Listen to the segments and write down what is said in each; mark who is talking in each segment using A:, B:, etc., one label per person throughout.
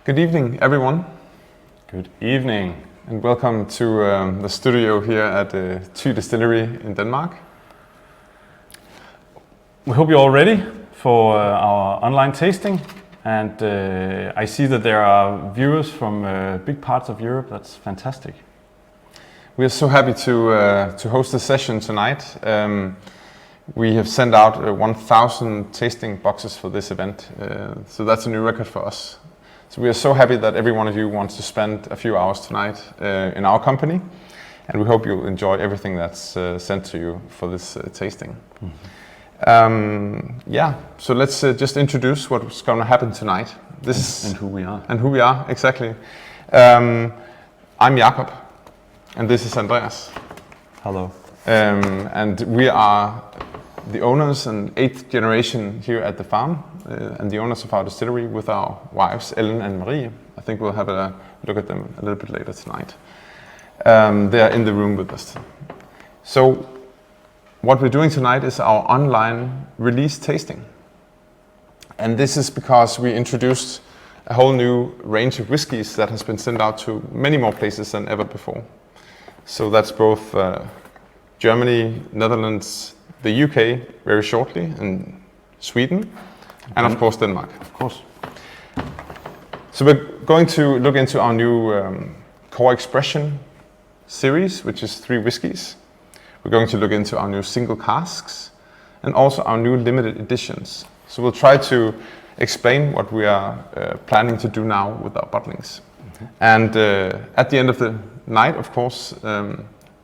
A: Good evening, everyone,
B: Good evening.
A: and welcome to the studio here at Thy Distillery in Denmark.
B: We hope you're all ready for our online tasting. And I see that there are viewers from big parts of Europe. That's fantastic.
A: We are so happy to host this session tonight. We have sent out 1,000 tasting boxes for this event, so that's a new record for us. So we are so happy that every one of you wants to spend a few hours tonight in our company, and we hope you'll enjoy everything that's sent to you for this tasting. So let's just introduce what's going to happen tonight.
B: And who we are.
A: And who we are, exactly. I'm Jakob, and this is Andreas.
B: Hello.
A: And we are the owners and 8th generation here at the farm, and the owners of our distillery with our wives, Ellen and Marie. I think we'll have a look at them a little bit later tonight. They are in the room with us. So what we're doing tonight is our online release tasting. And this is because we introduced a whole new range of whiskies that has been sent out to many more places than ever before. So that's both Germany, Netherlands, the UK very shortly, and Sweden, and of course Denmark.
B: Of course.
A: So we're going to look into our new Core Expression series, which is 3 whiskies. We're going to look into our new single casks and also our new limited editions. So we'll try to explain what we are planning to do now with our bottlings. And at the end of the night, of course,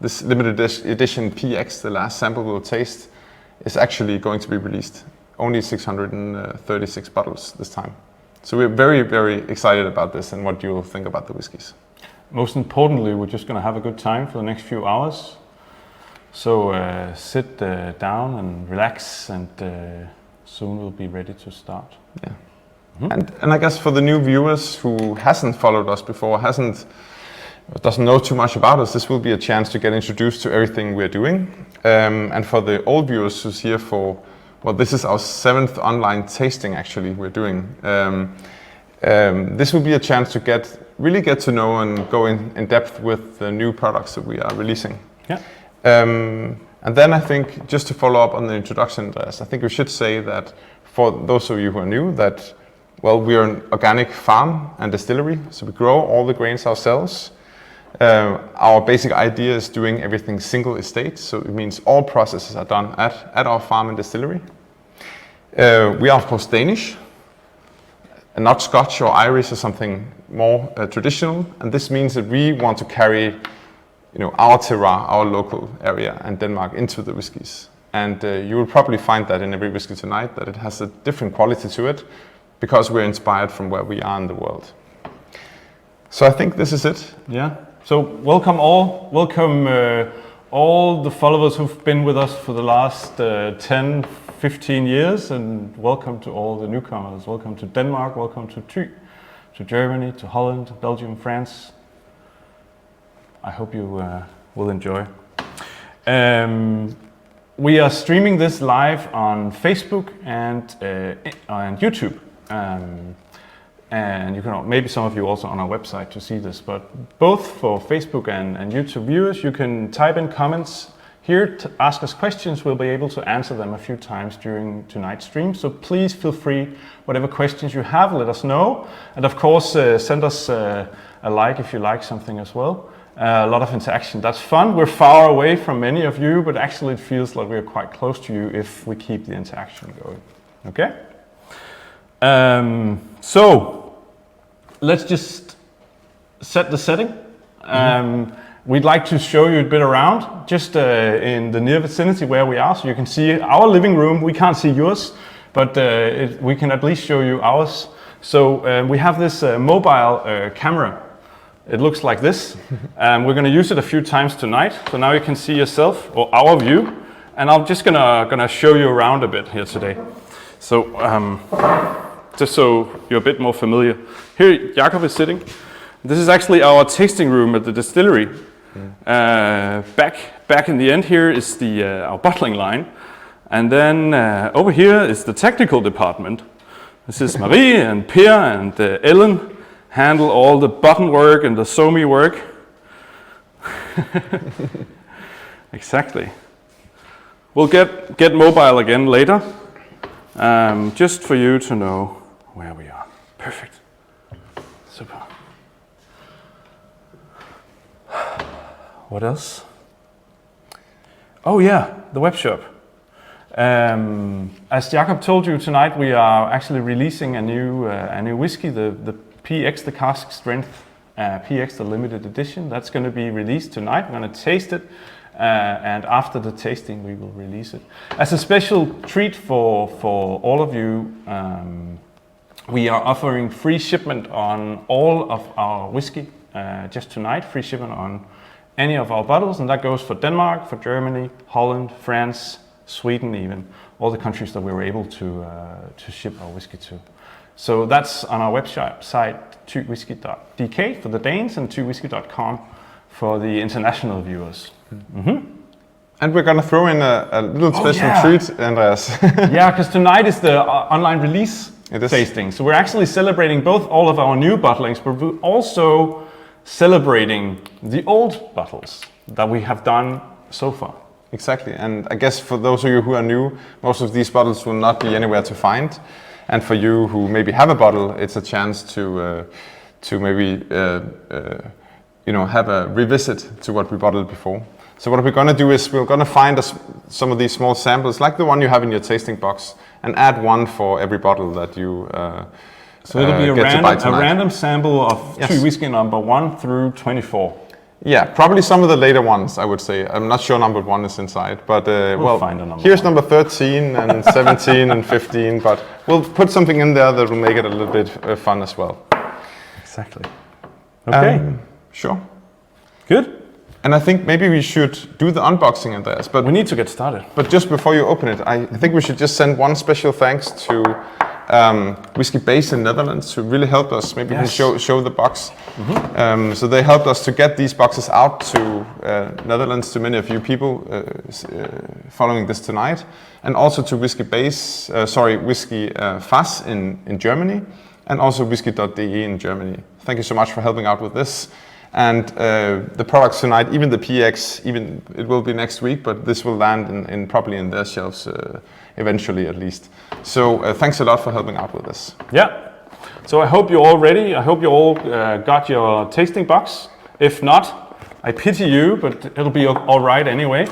A: this limited edition PX, the last sample we'll taste, is actually going to be released. Only 636 bottles this time. So we're very, very excited about this and what you'll think about the whiskies.
B: Most importantly, we're just going to have a good time for the next few hours. So sit down and relax, and soon we'll be ready to start.
A: Yeah. And I guess for the new viewers who hasn't followed us before, doesn't know too much about us, this will be a chance to get introduced to everything we're doing. And for the old viewers who's here for, well, this is our 7th online tasting actually we're doing. This will be a chance to really get to know and go in depth with the new products that we are releasing.
B: Yeah.
A: And then I think, just to follow up on the introduction, Andreas, I think we should say that for those of you who are new, that, well, we are an organic farm and distillery, so we grow all the grains ourselves. Our basic idea is doing everything single estate, so it means all processes are done at our farm and distillery. We are of course Danish, and not Scotch or Irish or something more traditional, and this means that we want to carry our terroir, our local area and Denmark into the whiskies. And you will probably find that in every whiskey tonight, that it has a different quality to it, because we're inspired from where we are in the world. So I think this is it.
B: Yeah. So welcome all. Welcome all the followers who've been with us for the last 10, 15 years, and welcome to all the newcomers. Welcome to Denmark, welcome to Thy, to Germany, to Holland, Belgium, France. I hope you will enjoy. We are streaming this live on Facebook and on YouTube. And you can, maybe some of you also on our website to see this, but both for Facebook and YouTube viewers, you can type in comments here to ask us questions. We'll be able to answer them a few times during tonight's stream. So please feel free, whatever questions you have, let us know. And of course, send us a like if you like something as well. A lot of interaction, that's fun. We're far away from many of you, but actually it feels like we're quite close to you if we keep the interaction going. Okay? So let's just set the setting. We'd like to show you a bit around, just in the near vicinity where we are, so you can see our living room. We can't see yours, but we can at least show you ours. So we have this mobile camera. It looks like this. We're going to use it a few times tonight. So now you can see yourself, or our view, and I'm just gonna show you around a bit here today. So just so you're a bit more familiar. Here Jakob is sitting. This is actually our tasting room at the distillery. Back in the end here is our bottling line. And then over here is the technical department. This is Marie and Per and Ellen. handle all the button work and the SOMI work. Exactly. We'll get mobile again later, just for you to know where we are. Perfect. Super. What else? Oh yeah, the web shop. As Jakob told you tonight, we are actually releasing a new whiskey, the PX, the cask strength PX, the limited edition. That's going to be released tonight. We're going to taste it, and after the tasting, we will release it. As a special treat for all of you, we are offering free shipment on all of our whiskey just tonight. Free shipment on any of our bottles, and that goes for Denmark, for Germany, Holland, France, Sweden, even all the countries that we were able to ship our whiskey to. So that's on our website, tygwhiskey.dk for the Danes and tygwhiskey.com for the international viewers. Mm-hmm.
A: And we're gonna throw in a little special treat, Andreas.
B: Yeah, because tonight is the online release tasting. So we're actually celebrating both all of our new bottlings, but we're also celebrating the old bottles that we have done so far.
A: Exactly, and I guess for those of you who are new, most of these bottles will not be anywhere to find. And for you who maybe have a bottle, it's a chance to maybe have a revisit to what we bottled before. So what we're going to do is we're going to find some of these small samples, like the one you have in your tasting box, and add one for every bottle that you
B: so it'll be a random sample of Thy Whiskey number 1 through 24.
A: Yeah, probably some of the later ones, I would say. I'm not sure number 1 is inside, but
B: we'll find a number
A: here's
B: 1.
A: Number 13 and 17 and 15, but we'll put something in there that will make it a little bit fun as well.
B: Exactly. Okay.
A: Sure.
B: Good.
A: And I think maybe we should do the unboxing, Andreas. But
B: we need to get started.
A: But just before you open it, I think we should just send one special thanks to Whiskey Base in Netherlands, who really helped us. Maybe we can show the box. Mm-hmm. So they helped us to get these boxes out to Netherlands, to many of you people following this tonight, and also to Whiskey Fass in Germany, and also Whisky.de in Germany. Thank you so much for helping out with this. And the products tonight, even the PX, even it will be next week, but this will land probably in their shelves eventually, at least. So thanks a lot for helping out with this.
B: Yeah. So I hope you're all ready. I hope you all got your tasting box. If not, I pity you, but it'll be all right anyway.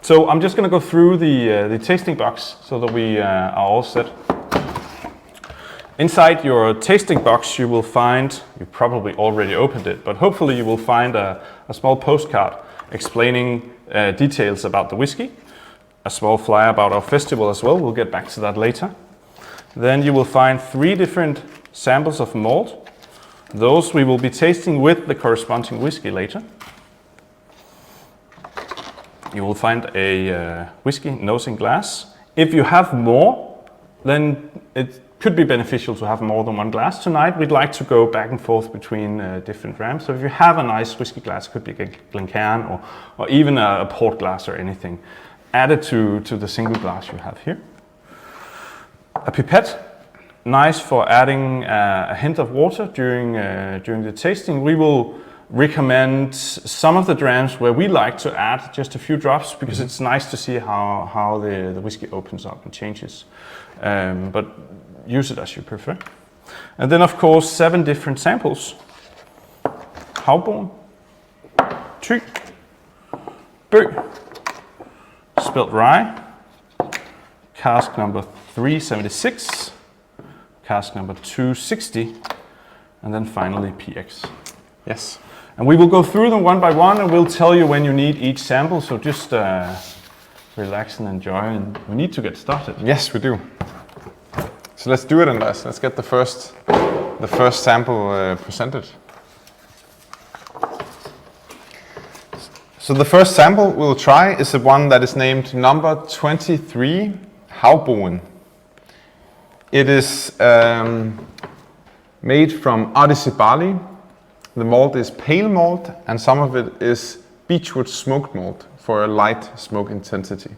B: So I'm just going to go through the tasting box so that we are all set. Inside your tasting box, you will find, you probably already opened it, but hopefully you will find a small postcard explaining details about the whiskey, a small flyer about our festival as well. We'll get back to that later. Then you will find 3 different samples of malt. Those we will be tasting with the corresponding whiskey later. You will find a whiskey nosing glass. If you have more, then it could be beneficial to have more than one glass. Tonight we'd like to go back and forth between different rams. So if you have a nice whiskey glass, it could be a Glencairn or even a port glass or anything, add it to the single glass you have here. A pipette, nice for adding a hint of water during the tasting. We will recommend some of the drams where we like to add just a few drops, because it's nice to see how the whiskey opens up and changes. But use it as you prefer. And then of course 7 different samples. Havborn, Thy, Bø, Spelt Rye, cask number 376, cask number 260, and then finally PX.
A: Yes.
B: And we will go through them one by one, and we'll tell you when you need each sample, so just relax and enjoy, and we need to get started.
A: Yes, we do. So let's do it, and let's get the first sample presented. So the first sample we'll try is the one that is named number 23, Havborn. It is made from Odyssey barley. The malt is pale malt, and some of it is beechwood smoked malt for a light smoke intensity.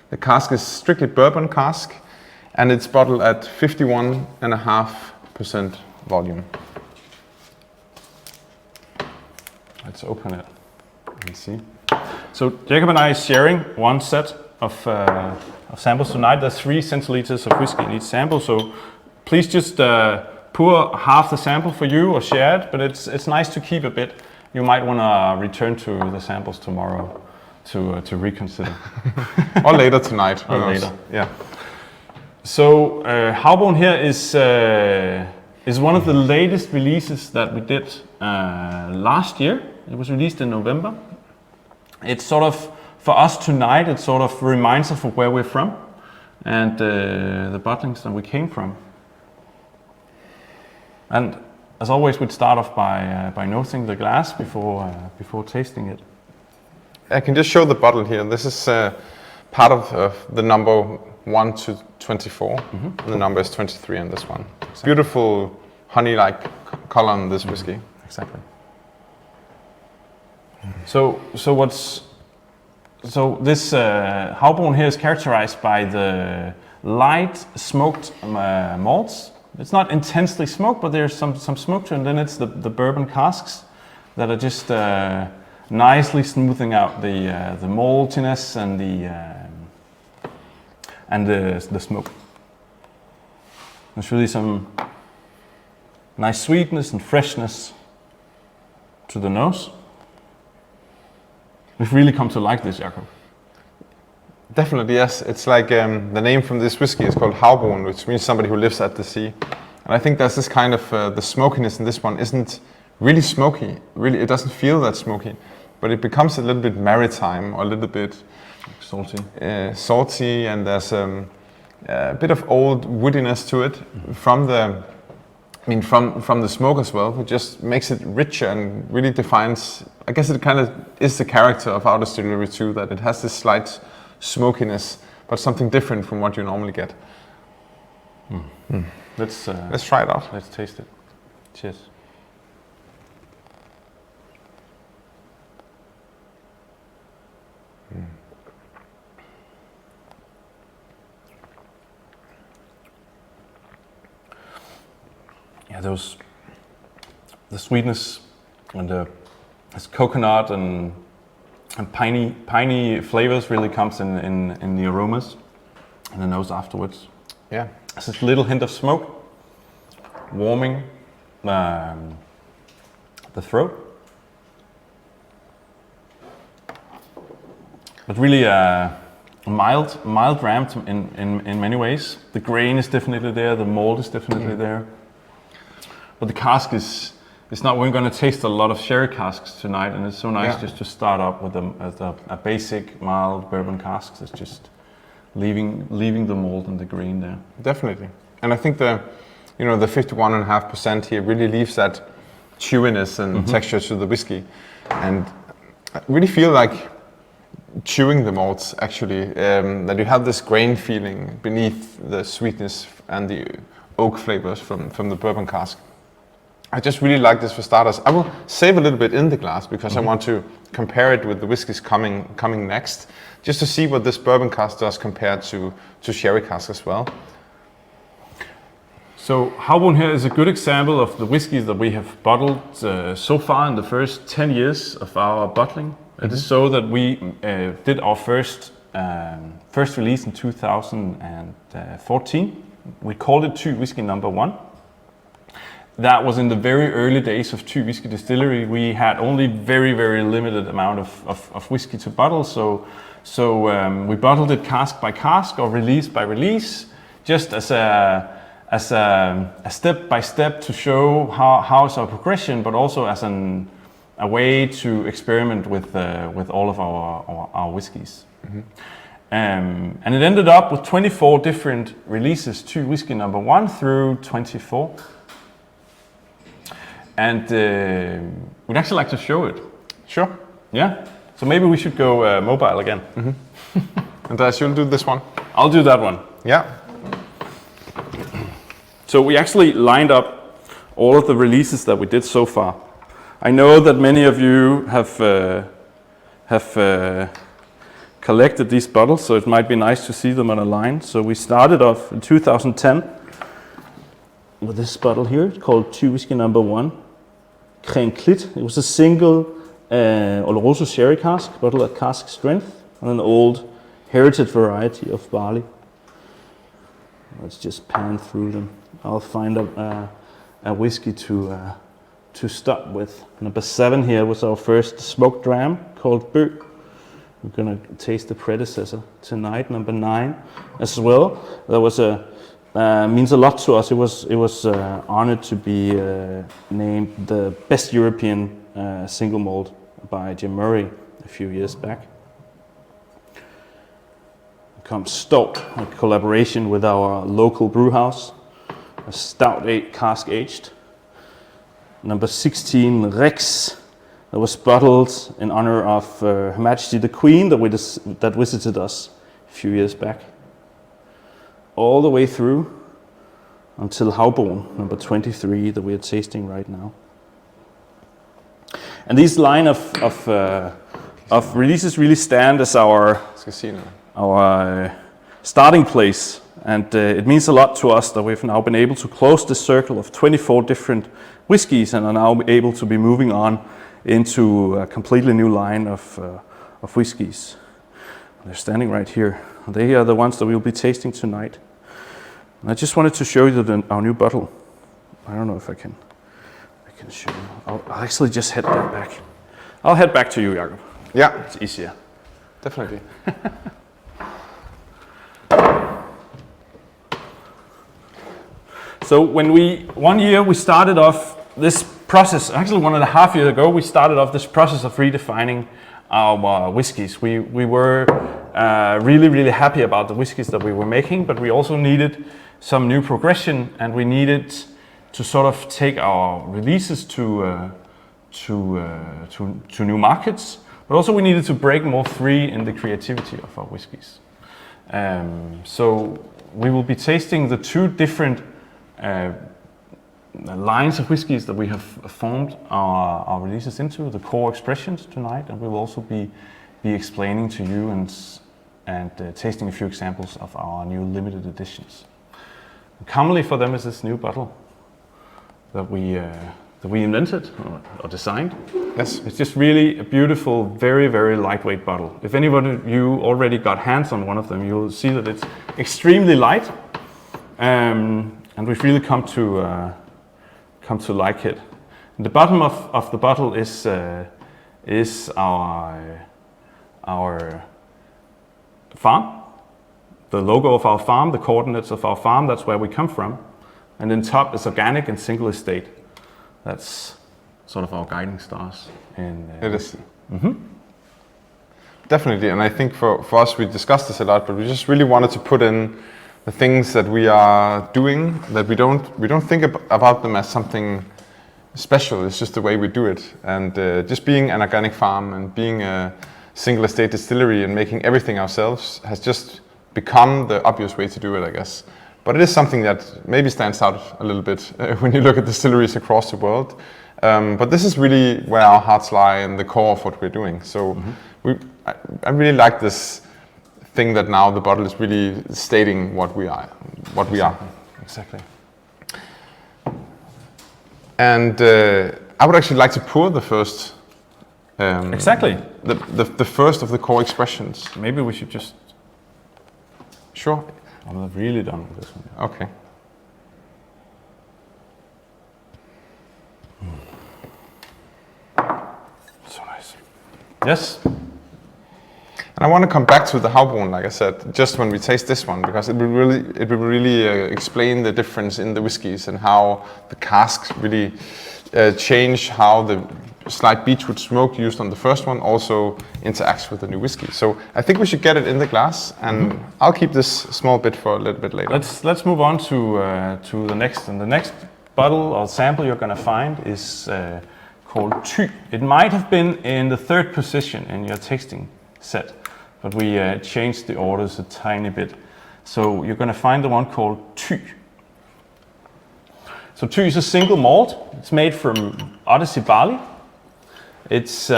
A: The cask is strictly bourbon cask, and it's bottled at 51.5% volume.
B: Let's open it and see. So Jacob and I are sharing one set of samples tonight. There's 3 centiliters of whiskey in each sample, so please just pour half the sample for you or share it, but it's nice to keep a bit. You might want to return to the samples tomorrow to reconsider.
A: Or later tonight.
B: Or later.
A: Yeah.
B: So Havborn here is one of the latest releases that we did last year. It was released in November. It's sort of, for us tonight, it sort of reminds us of where we're from and the bottlings that we came from. And as always, we'd start off by noticing the glass before tasting it.
A: I can just show the bottle here. This is part of the number 1 to 24. And the number is 23 on this one. Exactly. Beautiful honey-like color on this whiskey.
B: Exactly. So this Havborn here is characterized by the light smoked malts. It's not intensely smoked, but there's some smoke to it, and then it's the bourbon casks that are just nicely smoothing out the maltiness and the smoke. There's really some nice sweetness and freshness to the nose. We've really come to like this, Jacob.
A: Definitely, yes. It's like the name from this whiskey is called Havborn, which means somebody who lives at the sea. And I think there's this kind of, the smokiness in this one isn't really smoky. Really, it doesn't feel that smoky, but it becomes a little bit maritime or a little bit
B: Salty.
A: Salty, and there's a bit of old woodiness to it from the smoke as well. It just makes it richer and really defines, I guess it kind of is the character of our distillery too, that it has this slight smokiness, but something different from what you normally get.
B: Let's
A: try it out.
B: Let's taste it. Cheers. Yeah, the sweetness and this coconut and piney flavors really comes in the aromas and the nose afterwards.
A: Yeah.
B: There's this little hint of smoke, warming the throat. But really a mild ram in many ways. The grain is definitely there, the malt is definitely there. But the cask is not, we're going to taste a lot of sherry casks tonight, and it's so nice just to start up with a basic mild bourbon cask. It's just leaving the malt and the grain there.
A: Definitely. And I think the 51.5% here really leaves that chewiness and texture to the whiskey. And I really feel like chewing the malts actually, that you have this grain feeling beneath the sweetness and the oak flavors from the bourbon cask. I just really like this for starters. I will save a little bit in the glass because I want to compare it with the whiskeys coming next, just to see what this bourbon cask does compared to sherry cask as well. So
B: Havborn here is a good example of the whiskeys that we have bottled so far in the first 10 years of our bottling. It is so that we did our first release in 2014. We called it Thy Whiskey No. 1. That was in the very early days of Thy Whiskey Distillery. We had only very, very limited amount of whiskey to bottle, so we bottled it cask by cask or release by release, just as a step by step to show how is our progression, but also as a way to experiment with all of our whiskeys. And it ended up with 24 different releases, Thy Whiskey No. 1 through 24. And we'd actually like to show it.
A: Sure.
B: Yeah? So maybe we should go mobile again.
A: And you'll do this one?
B: I'll do that one.
A: Yeah.
B: So we actually lined up all of the releases that we did so far. I know that many of you have collected these bottles, so it might be nice to see them on a line. So we started off in 2010
C: with this bottle here called Thy Whiskey Number 1, Crème Clit. It was a single Oloroso sherry cask, bottle at cask strength, and an old heritage variety of barley. Let's just pan through them. I'll find a whiskey to start with. Number 7 here was our first smoked dram called Bø. We're gonna taste the predecessor tonight, number 9 as well. That was means a lot to us. It was honored to be named the best European single malt by Jim Murray a few years back. Comes Stout, a collaboration with our local brew house, a stout cask aged. Number 16, Rex, that was bottled in honor of Her Majesty the Queen that visited us a few years back. All the way through until Havborn, number 23, that we are tasting right now. And these line of releases really stand as our starting place, and it means a lot to us that we've now been able to close the circle of 24 different whiskies and are now able to be moving on into a completely new line of whiskies. They're standing right here. They are the ones that we'll be tasting tonight. And I just wanted to show you our new bottle. I don't know if I can show you. I'll actually just head that back. I'll head back to you, Jacob.
A: Yeah,
C: It's easier.
A: definitely.
B: So one year we started off this process, actually 1.5 years ago, we started off this process of redefining our whiskies. We were really, really happy about the whiskies that we were making, but we also needed some new progression, and we needed to sort of take our releases to new markets, but also we needed to break more free in the creativity of our whiskies. So we will be tasting the 2 different lines of whiskies that we have formed our releases into, the core expressions tonight, and we will also be explaining to you and tasting a few examples of our new limited editions. Commonly for them is this new bottle that we invented or designed.
A: Yes.
B: It's just really a beautiful, very, very lightweight bottle. If anyone of you already got hands on one of them, you'll see that it's extremely light, and we've really come to like it. And the bottom of the bottle is our farm, the logo of our farm, the coordinates of our farm. That's where we come from. And then top is organic and single estate. That's sort of our guiding stars.
A: It is. Mm-hmm. Definitely, and I think for us, we discussed this a lot, but we just really wanted to put in the things that we are doing, that we don't think about them as something special. It's just the way we do it, and just being an organic farm and being a single estate distillery and making everything ourselves has just become the obvious way to do it, I guess. But it is something that maybe stands out a little bit when you look at distilleries across the world. But this is really where our hearts lie and the core of what we're doing. So I really like this thing that now the bottle is really stating what we are.
B: Exactly.
A: And I would actually like to pour the first.
B: Exactly.
A: The first of the core expressions.
B: Maybe we should just.
A: Sure.
B: I'm really done with this one.
A: Okay.
B: So nice. Yes.
A: And I want to come back to the Havborn, like I said, just when we taste this one, because it will really explain the difference in the whiskies and how the casks really change how the slight beechwood smoke used on the first one also interacts with the new whiskey. So I think we should get it in the glass, and I'll keep this small bit for a little bit later.
B: Let's move on to the next, and the next bottle or sample you're going to find is called Thy. It might have been in the 3rd position in your tasting set, but we changed the orders a tiny bit. So you're going to find the one called Thy. So Thy is a single malt. It's made from Odyssey barley. It's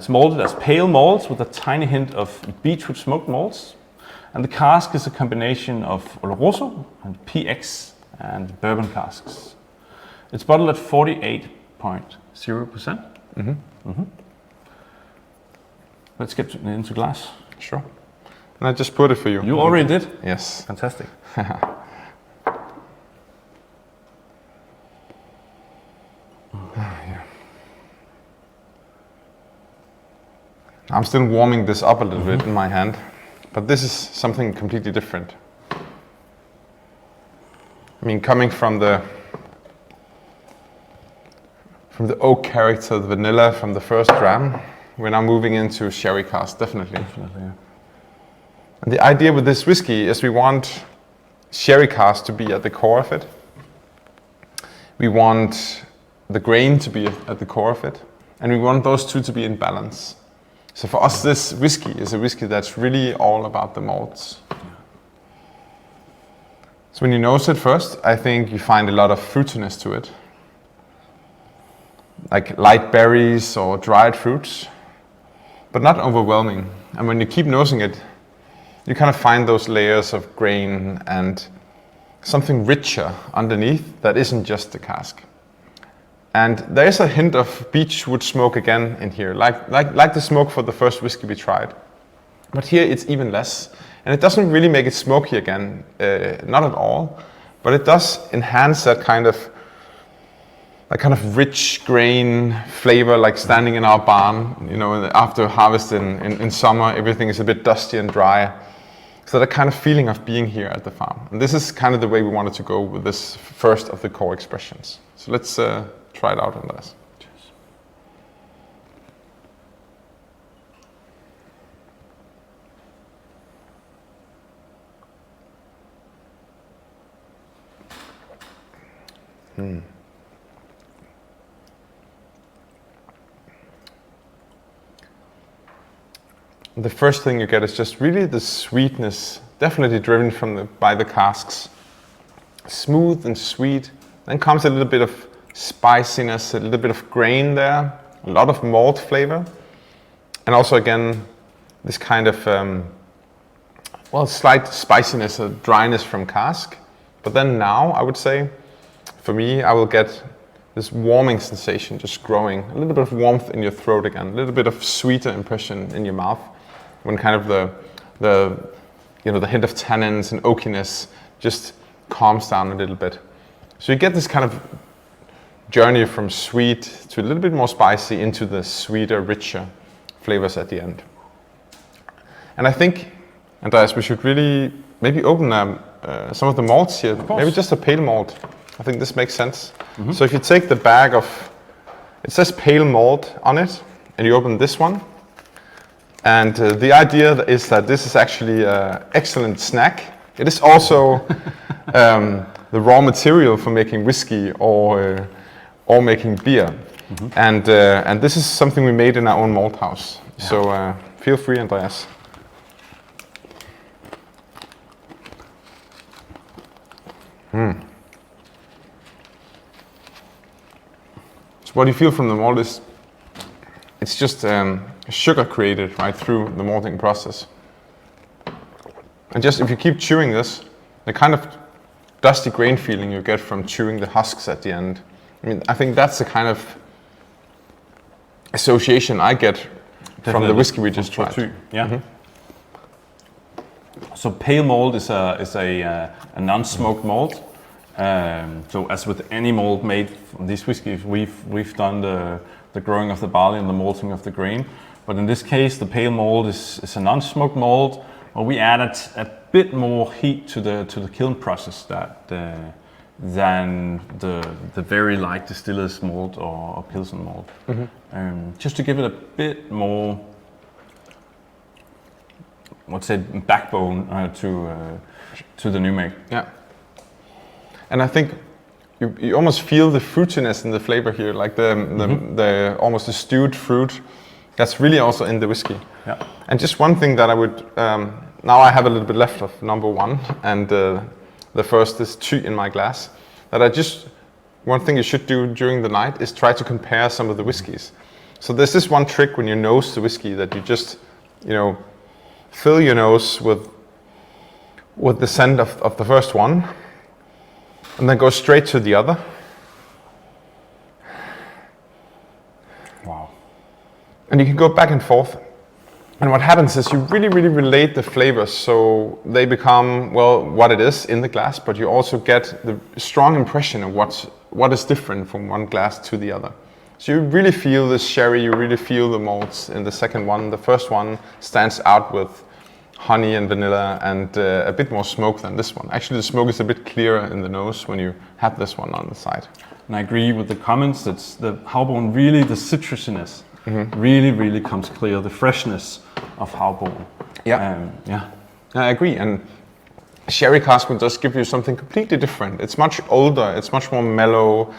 B: malted as pale malts with a tiny hint of beechwood smoked malts. And the cask is a combination of Oloroso and PX and bourbon casks. It's bottled at 48.0%. Let's get into glass.
A: Sure. And I just put it for you.
B: You already did?
A: Yes.
B: Fantastic.
A: I'm still warming this up a little bit in my hand, but this is something completely different. I mean, coming from the oak character, the vanilla from the first dram, we're now moving into sherry cask, definitely.
B: Definitely, yeah.
A: And the idea with this whiskey is we want sherry cask to be at the core of it. We want the grain to be at the core of it, and we want those two to be in balance. So for us, this whiskey is a whiskey that's really all about the malts. So when you nose it first, I think you find a lot of fruitiness to it. Like light berries or dried fruits, but not overwhelming. And when you keep nosing it, you kind of find those layers of grain and something richer underneath that isn't just the cask. And there is a hint of beechwood smoke again in here, like the smoke for the first whiskey we tried. But here it's even less. And it doesn't really make it smoky again, not at all. But it does enhance that kind of rich grain flavor, like standing in our barn, you know, after harvest in summer, everything is a bit dusty and dry. So that kind of feeling of being here at the farm. And this is kind of the way we wanted to go with this first of the core expressions. So let's try it out, Andreas.
B: Cheers.
A: The first thing you get is just really the sweetness, definitely driven by the casks. Smooth and sweet. Then comes a little bit of spiciness, a little bit of grain there, a lot of malt flavor. And also again, this kind of, slight spiciness, a dryness from cask. But then now, I would say, for me, I will get this warming sensation just growing, a little bit of warmth in your throat again, a little bit of sweeter impression in your mouth, when kind of the hint of tannins and oakiness just calms down a little bit. So you get this kind of journey from sweet to a little bit more spicy into the sweeter, richer flavors at the end. And I think, Andreas, we should really maybe open some of the malts here, maybe just a pale malt. I think this makes sense. So if you take the bag of, it says pale malt on it, and you open this one, and the idea is that this is actually an excellent snack. It is also the raw material for making whiskey or making beer. And this is something we made in our own malt house. Yeah. So feel free, Andreas. So what you feel from the malt is, it's just sugar created right through the malting process. And just if you keep chewing this, the kind of dusty grain feeling you get from chewing the husks at the end. I mean, I think that's the kind of association I get from the whiskey we just tried.
B: Yeah. So pale malt is a non-smoked malt. So as with any malt made from these whiskeys, we've done the growing of the barley and the malting of the grain. But in this case, the pale malt is a non-smoked malt, where we added a bit more heat to the kiln process than the very light distiller's malt or Pilsen malt. Just to give it a bit more, let's say, backbone to the new make.
A: Yeah. And I think you almost feel the fruitiness in the flavor here, like the almost the stewed fruit that's really also in the whiskey.
B: Yeah.
A: And just one thing that I would, now I have a little bit left of number one, and the first is 2 in my glass, one thing you should do during the night is try to compare some of the whiskeys. So there's this one trick when you nose the whiskey, that you just, fill your nose with the scent of the first one, And then go straight to the other.
B: Wow.
A: And you can go back and forth. And what happens is you really, really relate the flavors so they become, well, what it is in the glass, but you also get the strong impression of what is different from one glass to the other. So you really feel the sherry, you really feel the malts in the second one. The first one stands out with honey and vanilla and a bit more smoke than this one. Actually, the smoke is a bit clearer in the nose when you have this one on the side.
B: And I agree with the comments. It's the Havborn, really the citrusiness really, really comes clear. The freshness of Havborn.
A: Yeah.
B: Yeah.
A: I agree. And sherry cask will just give you something completely different. It's much older. It's much more mellow.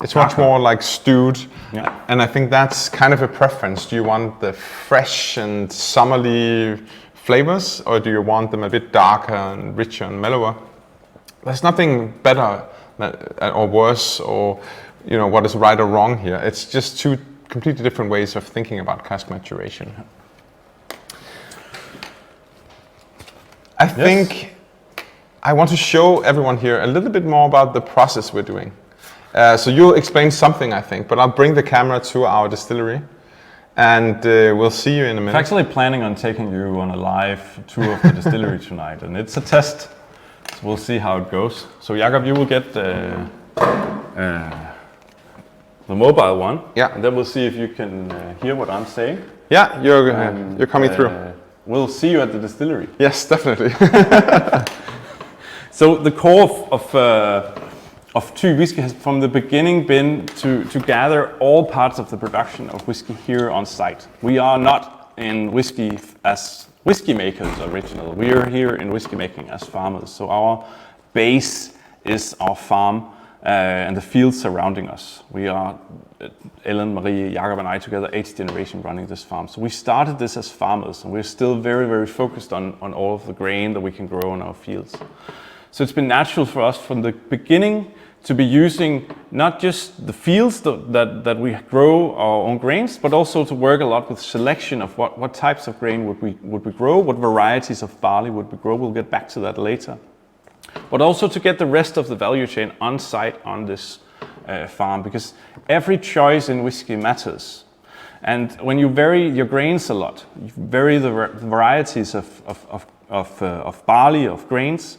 A: It's much more like stewed.
B: Yeah.
A: And I think that's kind of a preference. Do you want the fresh and summerly flavors, or do you want them a bit darker and richer and mellower? There's nothing better or worse, or what is right or wrong here. It's just two completely different ways of thinking about cask maturation. I think I want to show everyone here a little bit more about the process we're doing. So you'll explain something, I think, but I'll bring the camera to our distillery, and we'll see you in a minute.
B: I'm actually planning on taking you on a live tour of the distillery tonight, and it's a test. So we'll see how it goes. So Jakob, you will get the mobile one.
A: Yeah.
B: And then we'll see if you can hear what I'm saying.
A: Yeah, you're coming through.
B: We'll see you at the distillery.
A: Yes, definitely.
B: So the core of Thy Whiskey has from the beginning been to gather all parts of the production of whiskey here on site. We are not in whiskey as whiskey makers originally. We are here in whiskey making as farmers. So our base is our farm and the fields surrounding us. We are, Ellen, Marie, Jakob and I together, 8th generation running this farm. So we started this as farmers, and we're still very, very focused on all of the grain that we can grow in our fields. So it's been natural for us from the beginning to be using not just the fields that we grow our own grains, but also to work a lot with selection of what types of grain would we grow, what varieties of barley would we grow. We'll get back to that later. But also to get the rest of the value chain on site on this farm, because every choice in whiskey matters. And when you vary your grains a lot, you vary the varieties of barley, of grains,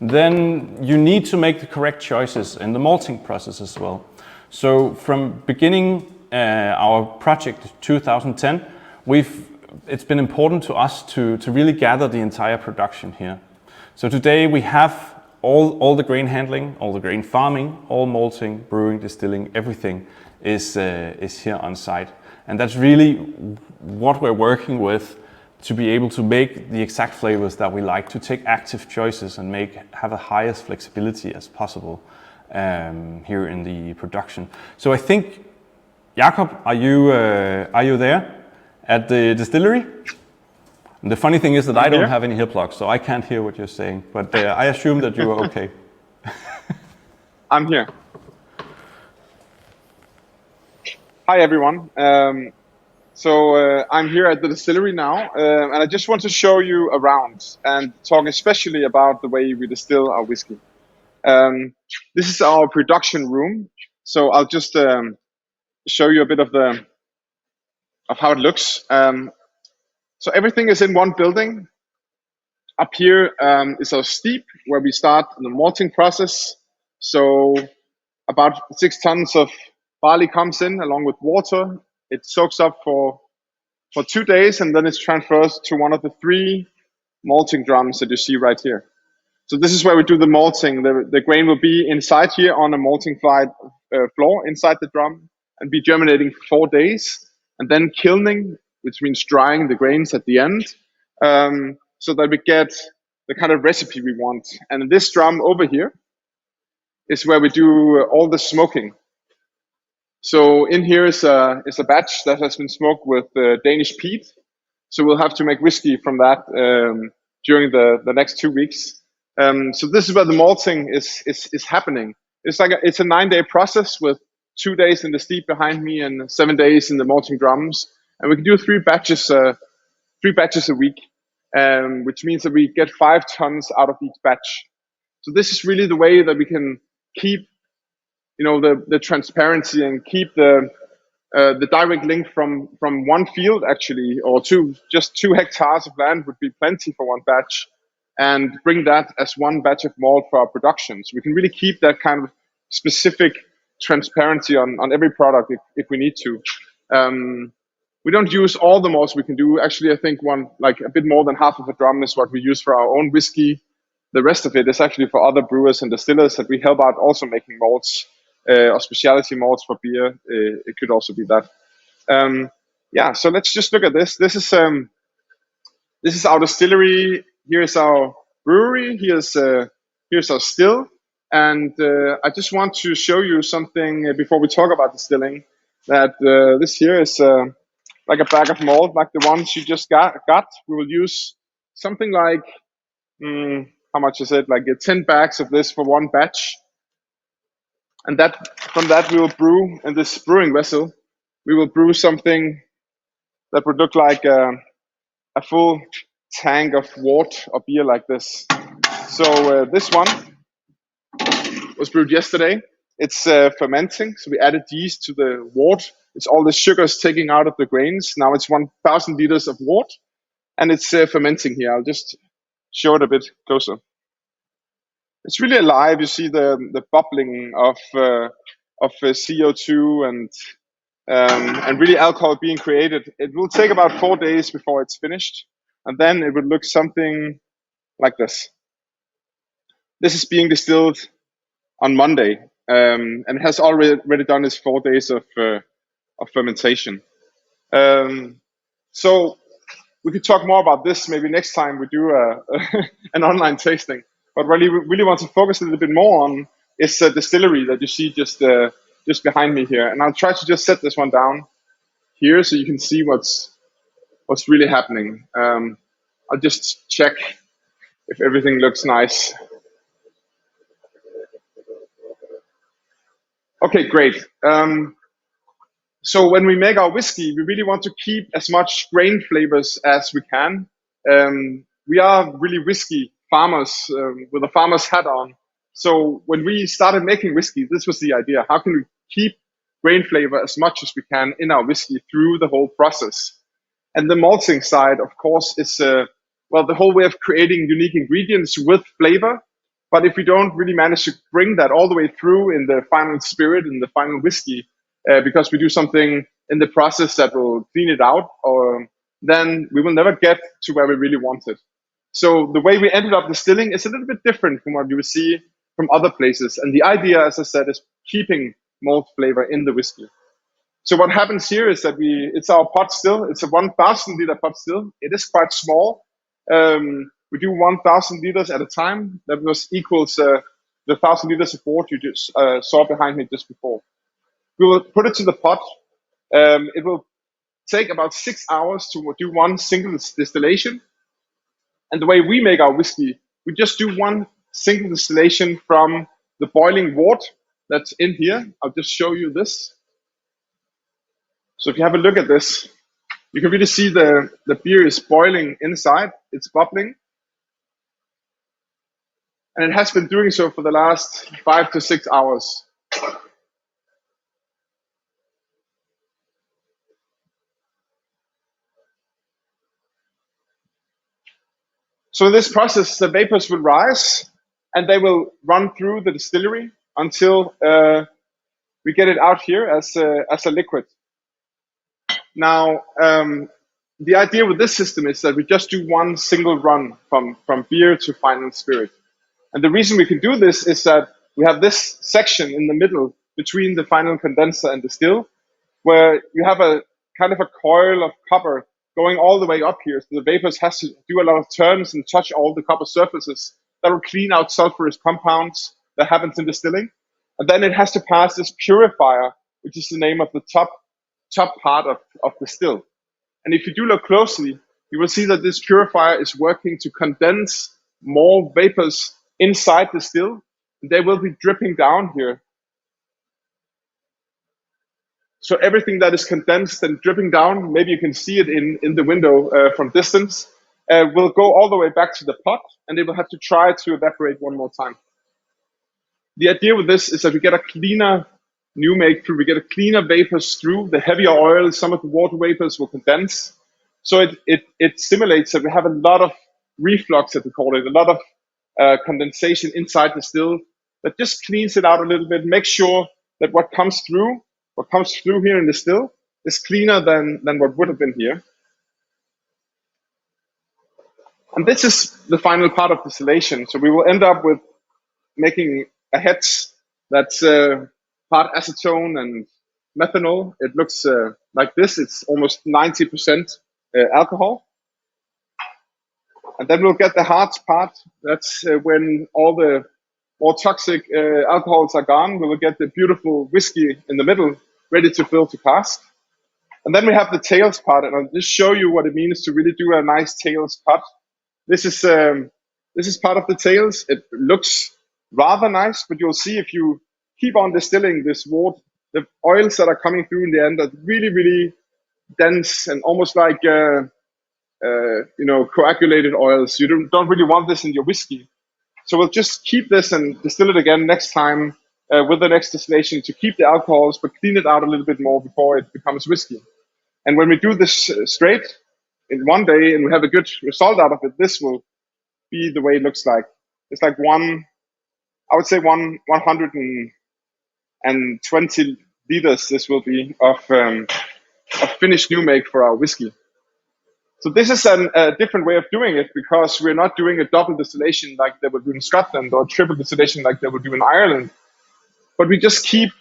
B: then you need to make the correct choices in the malting process as well. So from beginning our project 2010, it's been important to us to really gather the entire production here. So today we have all the grain handling, all the grain farming, all malting, brewing, distilling, everything is here on site. And that's really what we're working with to be able to make the exact flavors that we like, to take active choices and have the highest flexibility as possible here in the production. So I think, Jakob, are you there at the distillery? And the funny thing is that I don't have any earplugs, so I can't hear what you're saying, but I assume that you are okay.
D: I'm here. Hi, everyone. I'm here at the distillery now, and I just want to show you around and talk especially about the way we distill our whiskey. This is our production room, so I'll just show you a bit of how it looks. So everything is in one building. Up here is our steep, where we start the malting process. So about 6 tons of barley comes in along with water. It soaks up for 2 days, and then it's transferred to one of the 3 malting drums that you see right here. So this is where we do the malting. The grain will be inside here on a malting floor inside the drum and be germinating for 4 days, and then kilning, which means drying the grains at the end, so that we get the kind of recipe we want. And this drum over here is where we do all the smoking. So in here is a batch that has been smoked with Danish peat. So we'll have to make whiskey from that during the next 2 weeks. So this is where the malting is happening. It's a 9-day process with 2 days in the steep behind me and 7 days in the malting drums. And we can do 3 batches a week, which means that we get 5 tons out of each batch. So this is really the way that we can keep the transparency and keep the direct link from one field actually, or just 2 hectares of land would be plenty for one batch, and bring that as one batch of malt for our production. So we can really keep that kind of specific transparency on every product if we need to. We don't use all the malts we can do. Actually, I think a bit more than half of a drum is what we use for our own whiskey. The rest of it is actually for other brewers and distillers that we help out also making malts, or specialty malts for beer. It could also be that. So let's just look at this. This is our distillery. Here's our brewery. Here's our still. And I just want to show you something before we talk about distilling. That this here is like a bag of malt, like the ones you just got. We will use something like, how much is it? Like 10 bags of this for one batch. And from that we will brew in this brewing vessel. We will brew something that would look like a full tank of wort or beer like this. So this one was brewed yesterday. It's fermenting, so we added yeast to the wort. It's all the sugars taking out of the grains. Now it's 1,000 liters of wort, and it's fermenting here. I'll just show it a bit closer. It's really alive. You see the bubbling of CO2 and really alcohol being created. It will take about 4 days before it's finished, and then it would look something like this. This is being distilled on Monday, and it has already done its 4 days of fermentation. So we could talk more about this maybe next time we do an online tasting. But really want to focus a little bit more on is the distillery that you see just behind me here. And I'll try to just set this one down here so you can see what's really happening. I'll just check if everything looks nice. Okay, great. So when we make our whiskey, we really want to keep as much grain flavors as we can. We are really whiskey farmers with a farmer's hat on. So when we started making whiskey, this was the idea. How can we keep grain flavor as much as we can in our whiskey through the whole process? And the malting side, of course, is the whole way of creating unique ingredients with flavor. But if we don't really manage to bring that all the way through in the final spirit, in the final whiskey, because we do something in the process that will clean it out, then we will never get to where we really want it. So the way we ended up distilling is a little bit different from what you would see from other places. And the idea, as I said, is keeping malt flavor in the whiskey. So what happens here is that it's our pot still. It's a 1,000 liter pot still. It is quite small. We do 1,000 liters at a time. That equals the 1,000 liters of wort you just saw behind me just before. We will put it to the pot. It will take about 6 hours to do one single distillation. And the way we make our whiskey, we just do one single distillation from the boiling wort that's in here. I'll just show you this. So if you have a look at this, you can really see the beer is boiling inside. It's bubbling. And it has been doing so for the last 5 to 6 hours. So in this process, the vapors will rise and they will run through the distillery until we get it out here as a liquid. Now, the idea with this system is that we just do one single run from beer to final spirit. And the reason we can do this is that we have this section in the middle between the final condenser and the still, where you have a kind of a coil of copper going all the way up here. So the vapors has to do a lot of turns and touch all the copper surfaces that will clean out sulfurous compounds that happens in distilling. And then it has to pass this purifier, which is the name of the top part of the still. And if you do look closely, you will see that this purifier is working to condense more vapors inside the still. They will be dripping down here. So everything that is condensed and dripping down, maybe you can see it in the window from distance, will go all the way back to the pot, and it will have to try to evaporate one more time. the idea with this is that we get a cleaner new make through, we get a cleaner vapors through. The heavier oil, some of the water vapors will condense. So it simulates that we have a lot of reflux, as we call it, a lot of condensation inside the still that just cleans it out a little bit, makes sure that what comes through here in the still is cleaner than what would have been here. And this is the final part of distillation. So we will end up with making a head that's part acetone and methanol. It looks like this. It's almost 90% alcohol. And then we'll get the hard part. That's when all the more toxic alcohols are gone. We will get the beautiful whiskey in the middle, ready to fill to cask. And then we have the tails part, and I'll just show you what it means to really do a nice tails cut. This is part of the tails. It looks rather nice, but you'll see if you keep on distilling this wort, the oils that are coming through in the end are really, really dense and almost like coagulated oils. You don't really want this in your whiskey. So we'll just keep this and distill it again next time with the next distillation to keep the alcohols, but clean it out a little bit more before it becomes whiskey. And when we do this straight in one day and we have a good result out of it, this will be the way it looks like. It's like 120 liters this will be of finished new make for our whiskey. So this is a different way of doing it because we're not doing a double distillation like they would do in Scotland or triple distillation like they would do in Ireland. But we just keep,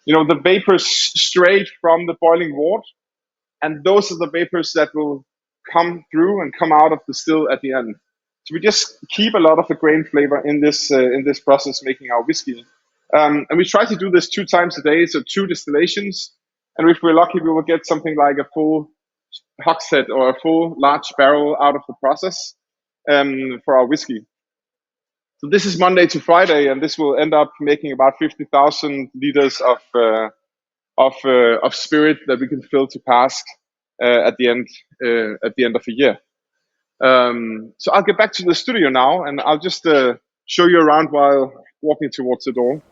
D: the vapors straight from the boiling wort, and those are the vapors that will come through and come out of the still at the end. So we just keep a lot of the grain flavor in this process making our whiskey. And we try to do this 2 times a day, so 2 distillations. And if we're lucky, we will get something like a full hogshead or a full large barrel out of the process for our whiskey. So this is Monday to Friday, and this will end up making about 50,000 liters of spirit that we can fill to cask at the end of the year. So I'll get back to the studio now, and I'll just show you around while walking towards the door.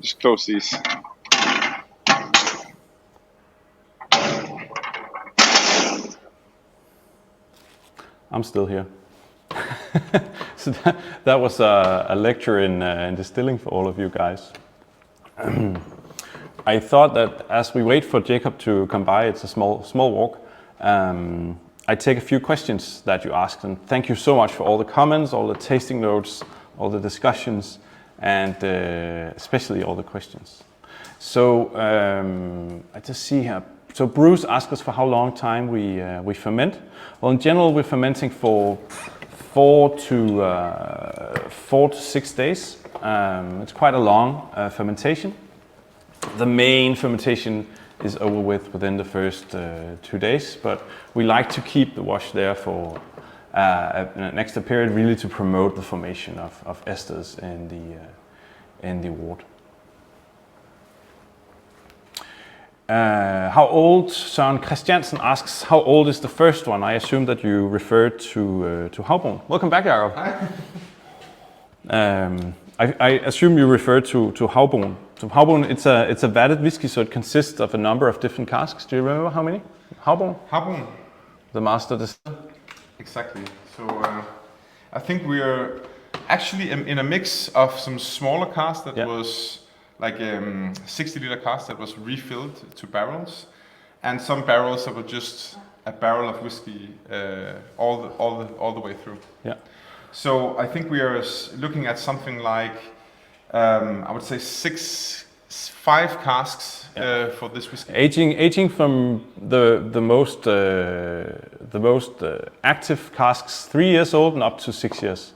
D: Just close these.
B: I'm still here. So that was a lecture in distilling for all of you guys. I thought that as we wait for Jacob to come by, it's a small walk, I take a few questions that you asked, and thank you so much for all the comments, all the tasting notes, all the discussions, and especially all the questions. So I just see here. So Bruce asked us for how long time we ferment. Well, in general, we're fermenting for 4 to 6 days. It's quite a long fermentation. The main fermentation is over within the first 2 days, but we like to keep the wash there for an extra period, really to promote the formation of esters in the wort. How old? Søren Christiansen asks, how old is the first one? I assume that you referred to Havbrugen. Welcome back, Jacob.
A: Hi.
B: I assume you referred to Havbrugen. So Havbrugen, it's a vatted whiskey, so it consists of a number of different casks. Do you remember how many? Havbrugen?
A: Havbrugen.
B: The master distiller.
A: Exactly. So I think we're actually in a mix of some smaller casks that was like 60-liter cask that was refilled to barrels, and some barrels that were just a barrel of whiskey all the way through.
B: Yeah.
A: So I think we are looking at something like I would say 5 casks for this whiskey.
B: Aging from the most active casks, 3 years old and up to 6 years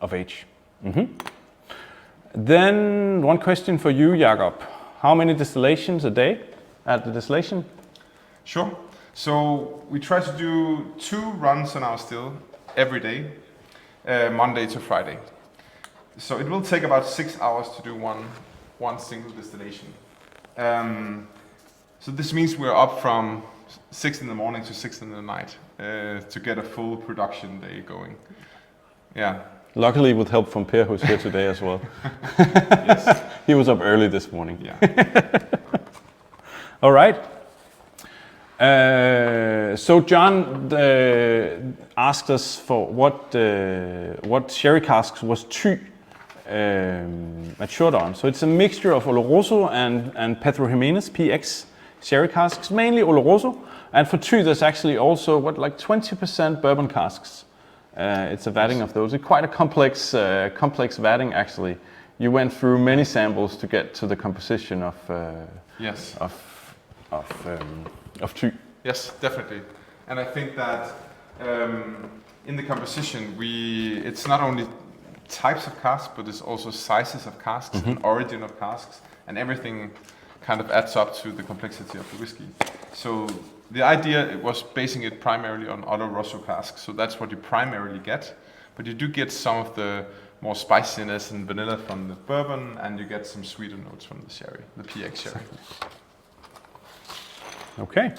B: of age. Mm-hmm. Then one question for you, Jacob. How many distillations a day at the distillation?
A: Sure. So we try to do 2 runs on our still every day, Monday to Friday. So it will take about 6 hours to do one single distillation. So this means we're up from 6 in the morning to 6 in the night to get a full production day going. Yeah.
B: Luckily with help from Per, who's here today as well. He was up early this morning.
A: Yeah.
B: All right. So John asked us for what sherry casks was Thy matured on. So it's a mixture of Oloroso and Pedro Jimenez PX sherry casks, mainly Oloroso. And for Thy, there's actually also like 20% bourbon casks. It's a vatting of those. It's quite a complex vatting actually. You went through many samples to get to the composition of
A: Yes.
B: of Thy.
A: Yes, definitely. And I think that in the composition, it's not only types of casks, but it's also sizes of casks and origin of casks, and everything kind of adds up to the complexity of the whiskey. So the idea was basing it primarily on Oloroso casks, so that's what you primarily get. But you do get some of the more spiciness and vanilla from the bourbon, and you get some sweeter notes from the sherry, the PX sherry.
B: Okay.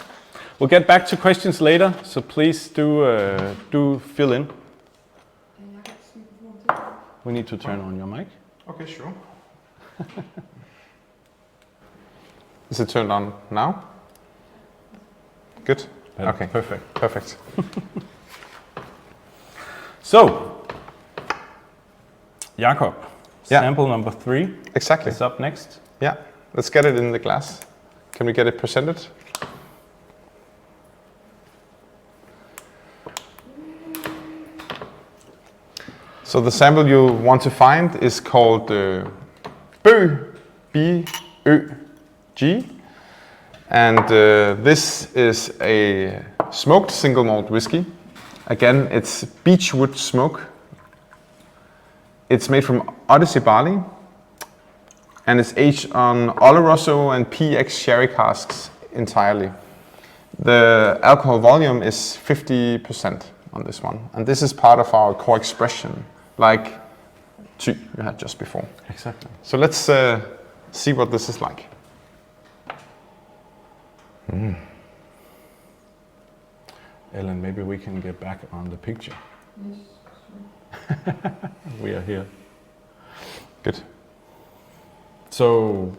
B: We'll get back to questions later, so please do fill in. We need to turn on your mic.
A: Okay, sure. Is it turned on now? Good. Okay,
B: Perfect.
A: perfect.
B: So, Jakob,
A: Yeah.
B: sample number 3
A: Exactly.
B: is up next.
A: Yeah, let's get it in the glass. Can we get it presented? So the sample you want to find is called Bøg, B-Ø-G. And this is a smoked single malt whiskey. Again, it's beechwood smoke. It's made from Odyssey barley, and it's aged on Oloroso and PX sherry casks entirely. The alcohol volume is 50% on this one, and this is part of our core expression, like Thy you had just before.
B: Exactly.
A: So let's see what this is like.
B: Ellen, maybe we can get back on the picture. We are here.
A: Good.
B: So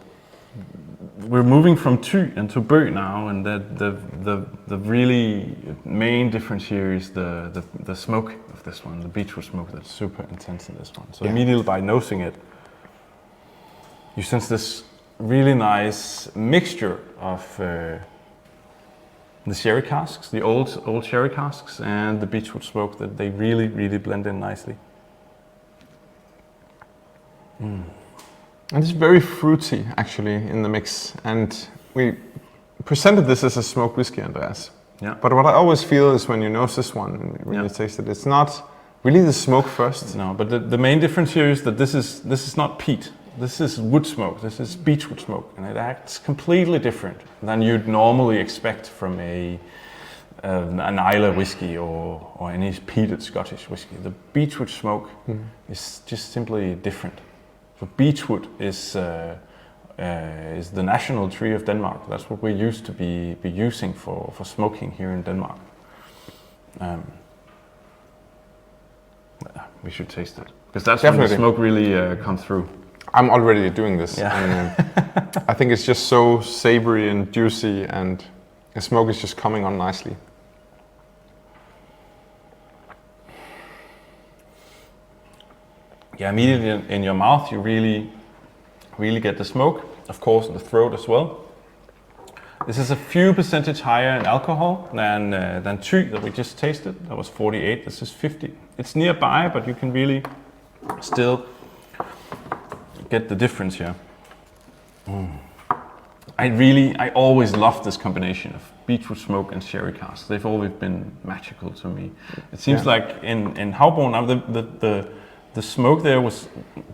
B: we're moving from Thy into Bøg now, and the really main difference here is the smoke of this one, the beechwood smoke that's super intense in this one. So immediately by nosing it, you sense this really nice mixture of the sherry casks, the old sherry casks, and the beechwood smoke, that they really blend in nicely.
A: And it's very fruity, actually, in the mix. And we presented this as a smoked whiskey, Andreas.
B: Yeah.
A: But what I always feel is when you nose this one, when
B: Yeah.
A: you taste it, it's not really the smoke first.
B: No, but the main difference here is that this is not peat. This is wood smoke. This is beechwood smoke, and it acts completely different than you'd normally expect from an Islay whiskey or any peated Scottish whiskey. The beechwood smoke is just simply different. So beechwood is the national tree of Denmark. That's what we used to be using for smoking here in Denmark. We should taste it, because that's when the
A: Definitely.
B: smoke really comes through.
A: I'm already doing this.
B: Yeah.
A: And, I think it's just so savory and juicy, and the smoke is just coming on nicely.
B: Yeah, immediately in your mouth, you really get the smoke. Of course, in the throat as well. This is a few percentage higher in alcohol than Thy that we just tasted. That was 48. This is 50. It's nearby, but you can really still get the difference here. I always loved this combination of beechwood smoke and sherry casks. They've always been magical to me. It seems like in Havborn now the smoke there was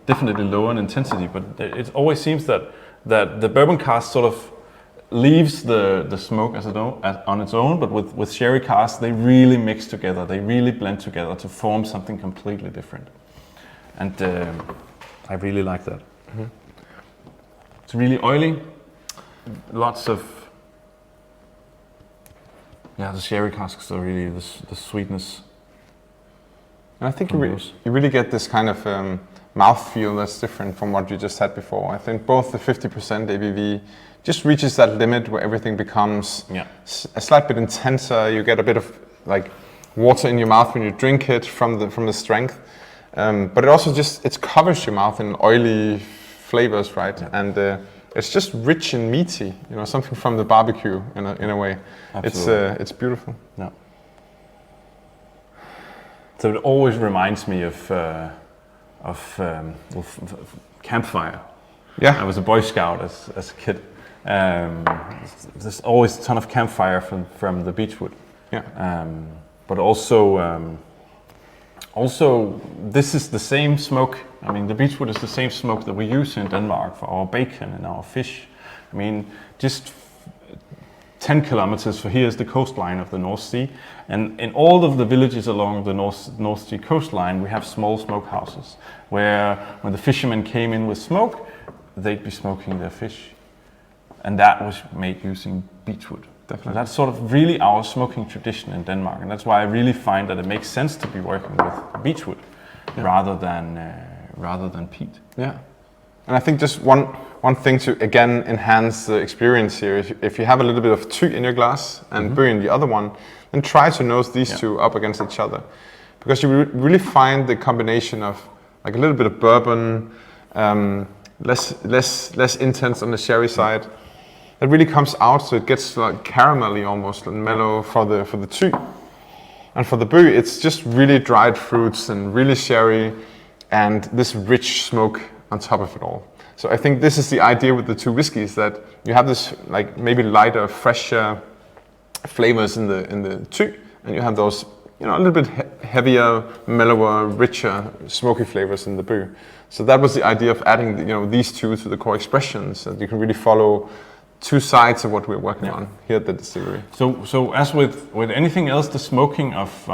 B: definitely lower in intensity, but it always seems that the bourbon cask sort of leaves the smoke on its own, but with sherry casks they really mix together. They really blend together to form something completely different, and I really like that. It's really oily. Lots of the sherry casks are really the sweetness
A: And I think
C: from
A: you
C: those.
A: really get this kind of mouthfeel that's different from what you just had before. I think both the 50% ABV just reaches that limit where everything becomes
B: Yeah.
A: a slight bit intenser. You get a bit of like water in your mouth when you drink it from the strength. But it also it covers your mouth in oily flavors, right? And it's just rich and meaty, you know, something from the barbecue in a way.
B: Absolutely.
A: It's beautiful.
B: No. So it always reminds me of campfire.
A: Yeah.
B: I was a Boy Scout as a kid. There's always a ton of campfire from the beechwood.
A: Yeah.
B: But also this is the same smoke. I mean, the beechwood is the same smoke that we use in Denmark for our bacon and our fish. I mean, just 10 kilometers from here is the coastline of the North Sea, and in all of the villages along the North Sea coastline, we have small smokehouses where when the fishermen came in with smoke, they'd be smoking their fish, and that was made using beechwood.
A: Definitely.
B: So that's sort of really our smoking tradition in Denmark, and that's why I really find that it makes sense to be working with beechwood rather than peat.
A: Yeah. And I think just one thing to again enhance the experience here, if you have a little bit of Thy in your glass and Bøg in the other one, then try to nose these two up against each other, because you really find the combination of like a little bit of bourbon, less intense on the sherry side. That really comes out, so it gets like caramelly almost and mellow for the Thy. And for the Bøg, it's just really dried fruits and really sherry and this rich smoke on top of it all. So I think this is the idea with the two whiskeys, that you have this like maybe lighter, fresher flavors in the Thy, and you have those, you know, a little bit heavier, mellower, richer, smoky flavors in the Bøg. So that was the idea of adding, you know, these two to the core expressions, that you can really follow two sides of what we're working on here at the distillery.
B: So as with anything else, the smoking of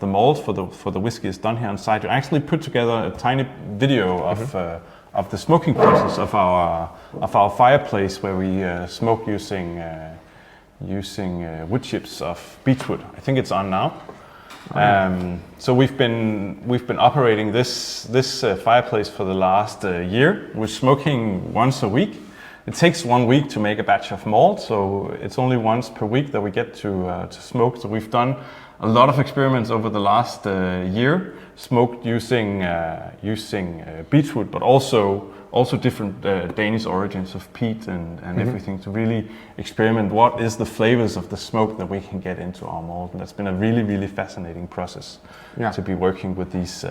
B: the malt for the whiskey is done here on site. You actually put together a tiny video of the smoking process of our fireplace, where we smoke using wood chips of beechwood. I think it's on now. So we've been operating this fireplace for the last year. We're smoking once a week. It takes 1 week to make a batch of malt, so it's only once per week that we get to smoke. So we've done a lot of experiments over the last year, smoked using beechwood, but also different Danish origins of peat and everything, to really experiment what is the flavors of the smoke that we can get into our malt. And that's been a really, really fascinating process to be working with these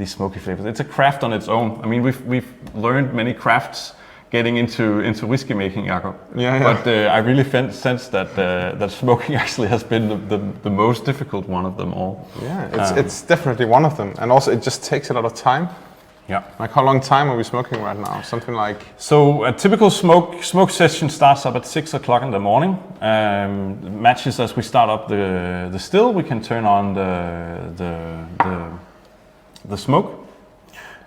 B: smoky flavors. It's a craft on its own. I mean, we've learned many crafts getting into whiskey making, Jacob. But I really sense that smoking actually has been the most difficult one of them all.
A: Yeah, it's definitely one of them, and also it just takes a lot of time.
B: Yeah.
A: Like, how long time are we smoking right now? Something like...
B: So a typical smoke session starts up at 6 o'clock in the morning. Matches as we start up the still, we can turn on the smoke.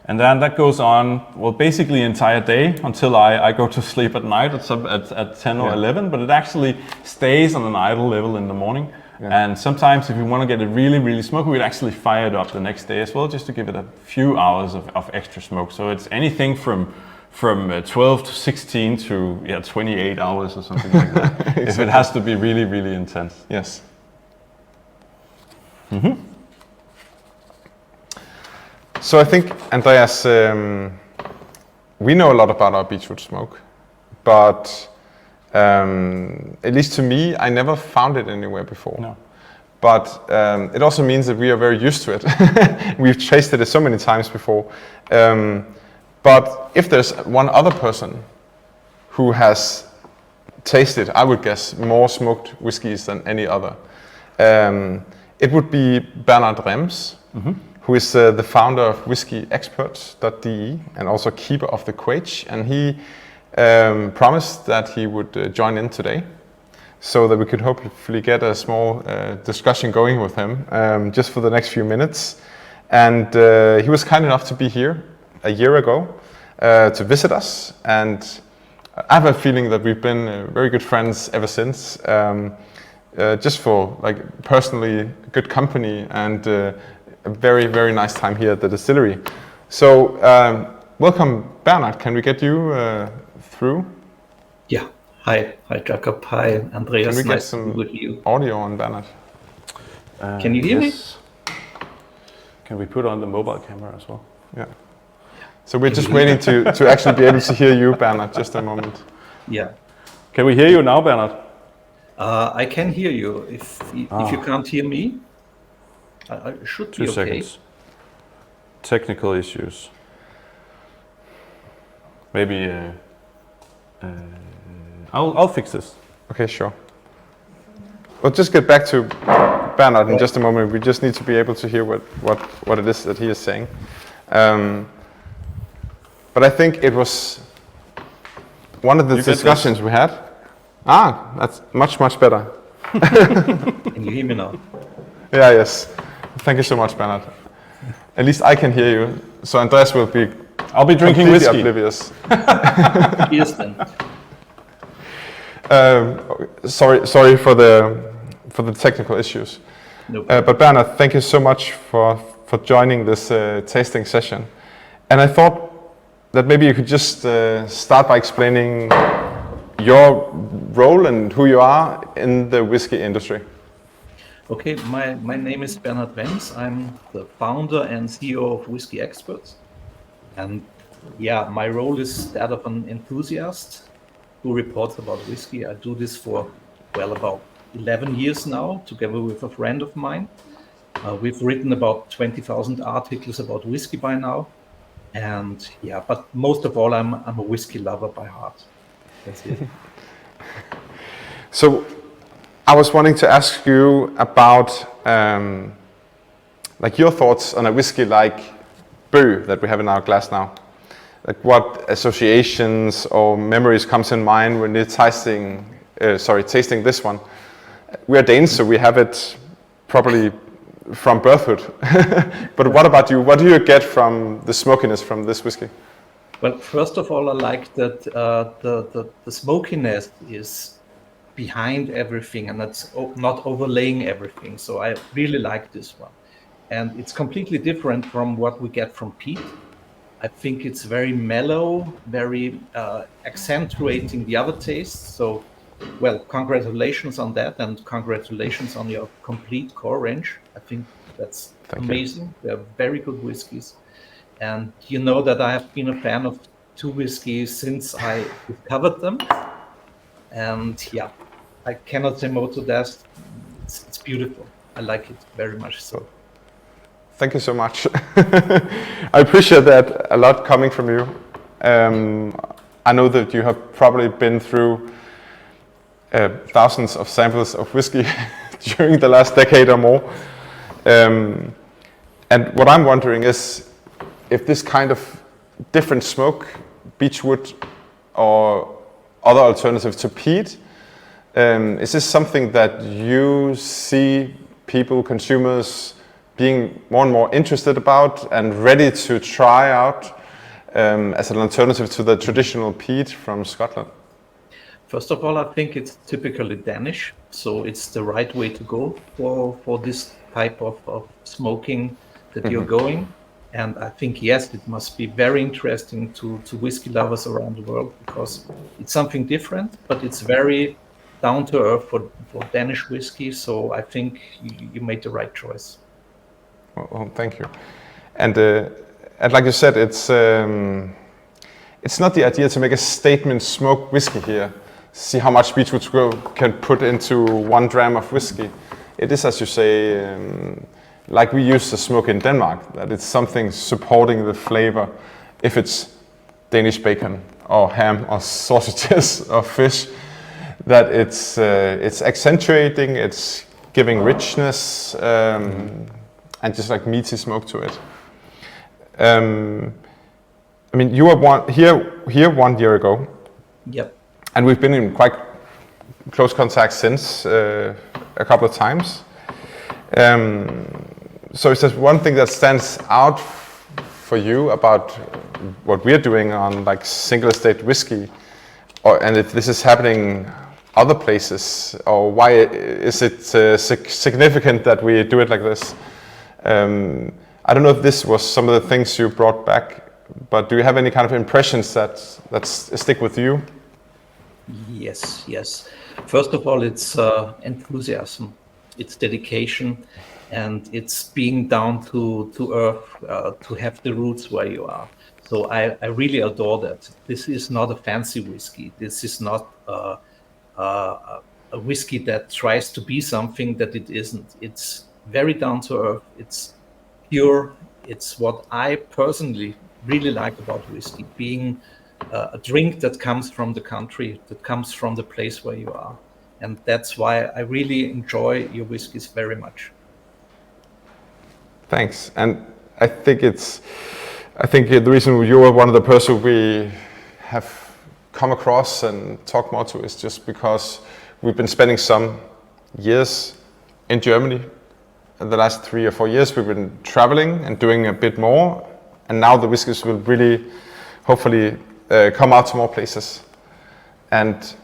B: And then that goes on, well, basically entire day until I go to sleep at night at 10 or 11, but it actually stays on an idle level in the morning. And sometimes if you want to get it really, really smoky, we'd actually fire it up the next day as well, just to give it a few hours of extra smoke. So it's anything from 12 to 16 to 28 hours or something like that, exactly. If it has to be really, really intense.
A: Yes. So I think, Andreas, we know a lot about our beechwood smoke, but at least to me, I never found it anywhere before.
B: No.
A: But it also means that we are very used to it. We've tasted it so many times before. But if there's one other person who has tasted, I would guess, more smoked whiskies than any other, it would be Bernard Rems, who is the founder of whiskeyexperts.de and also keeper of the Quaich. And he promised that he would join in today, so that we could hopefully get a small discussion going with him just for the next few minutes. And he was kind enough to be here a year ago to visit us, and I have a feeling that we've been very good friends ever since. Just for like personally good company and a very, very nice time here at the distillery. So, welcome, Bernard. Can we get you through?
E: Yeah. Hi, Jakob. Hi, Andreas.
A: Can we get
E: nice to be
A: some
E: with you.
A: audio on Bernard?
E: Can you hear me?
B: Can we put on the mobile camera as well?
A: Yeah. So we're just waiting to actually be able to hear you, Bernard. Just a moment.
E: Yeah.
B: Can we hear you now, Bernard?
E: I can hear you. If you can't hear me, I should be
B: 2
E: okay.
B: seconds. Technical issues. Maybe I'll fix this.
A: Okay, sure. We'll just get back to Bernard in just a moment. We just need to be able to hear what it is that he is saying. But I think it was one of the discussions we had. That's much better.
E: Can you hear me now?
A: Yeah, yes. Thank you so much, Bernard. At least I can hear you. So Andreas will be.
B: I'll be drinking
A: completely
B: whiskey.
A: oblivious.
E: Yes, then.
A: Sorry for the technical issues.
E: No
A: But Bernard, thank you so much for joining this tasting session. And I thought that maybe you could just start by explaining your role and who you are in the whiskey industry.
E: Okay, my name is Bernhard Wenz. I'm the founder and CEO of Whiskey Experts. And yeah, my role is that of an enthusiast who reports about whiskey. I do this for, about 11 years now, together with a friend of mine. We've written about 20,000 articles about whiskey by now. And yeah, but most of all, I'm a whiskey lover by heart. That's it.
A: So I was wanting to ask you about like your thoughts on a whiskey like Bø that we have in our glass now. Like what associations or memories comes in mind when you're tasting this one? We are Danes, so we have it probably from birthhood. But what about you? What do you get from the smokiness from this whiskey?
E: Well, first of all, I like that the smokiness is behind everything and that's not overlaying everything. So I really like this one. And it's completely different from what we get from peat. I think it's very mellow, very accentuating the other tastes. So, congratulations on that and congratulations on your complete core range. I think that's amazing. They're very good whiskies. And you know that I have been a fan of 2 whiskeys since I discovered them. And yeah, I cannot say more to that. It's beautiful. I like it very much so.
A: Thank you so much. I appreciate that a lot coming from you. I know that you have probably been through thousands of samples of whiskey during the last decade or more. And what I'm wondering is if this kind of different smoke, beechwood or other alternatives to peat, is this something that you see people, consumers, being more and more interested about and ready to try out as an alternative to the traditional peat from Scotland?
E: First of all, I think it's typically Danish, so it's the right way to go for this type of smoking that you're going. And I think, yes, it must be very interesting to whiskey lovers around the world because it's something different, but it's very down to earth for Danish whiskey. So I think you made the right choice.
A: Well, thank you. And like you said, it's not the idea to make a statement smoke whiskey here. See how much beechwood can put into 1 dram of whiskey. It is, as you say, like we used to smoke in Denmark, that it's something supporting the flavor. If it's Danish bacon or ham or sausages or fish, that it's accentuating, it's giving richness and just like meaty smoke to it. I mean, you were here 1 year ago.
E: Yep.
A: And we've been in quite close contact since a couple of times. So is there one thing that stands out for you about what we're doing on like single estate whiskey, and if this is happening other places, or why is it significant that we do it like this? I don't know if this was some of the things you brought back, but do you have any kind of impressions that stick with you?
E: Yes, yes. First of all, it's enthusiasm, it's dedication, and it's being down to earth, to have the roots where you are. So I really adore that. This is not a fancy whiskey. This is not a whiskey that tries to be something that it isn't. It's very down to earth. It's pure. It's what I personally really like about whiskey, being a drink that comes from the country, that comes from the place where you are. And that's why I really enjoy your whiskeys very much.
A: Thanks. And I think the reason you are one of the person we have come across and talk more to is just because we've been spending some years in Germany. In the last 3 or 4 years, we've been traveling and doing a bit more. And now the whiskies will really, hopefully, come out to more places. And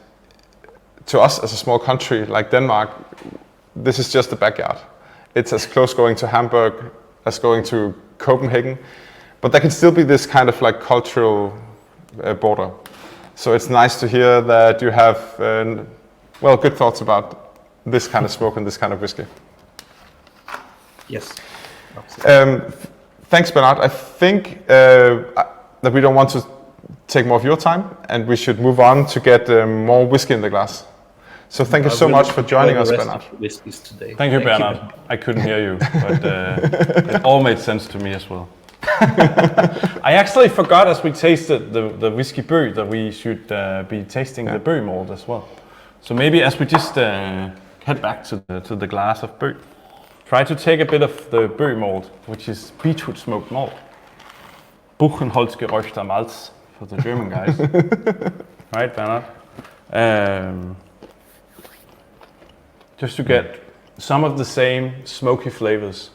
A: to us as a small country like Denmark, this is just the backyard. It's as close going to Hamburg as going to Copenhagen, but there can still be this kind of like cultural border. So it's nice to hear that you have, good thoughts about this kind of smoke and this kind of whiskey.
E: Yes. Absolutely.
A: Thanks, Bernard. I think that we don't want to take more of your time, and we should move on to get more whiskey in the glass. So thank you so much for joining us, Bernard.
E: Whiskeys today.
B: Thank you, Bernard. I couldn't hear you, but it all made sense to me as well. I actually forgot as we tasted the whiskey Bøg that we should be tasting the Bøg malt as well. So maybe as we just head back to the glass of Bøg, try to take a bit of the Bøg malt, which is beechwood smoked malt. Buchenholzgeröster Malz for the German guys. Right, Bernard? Just to get some of the same smoky flavors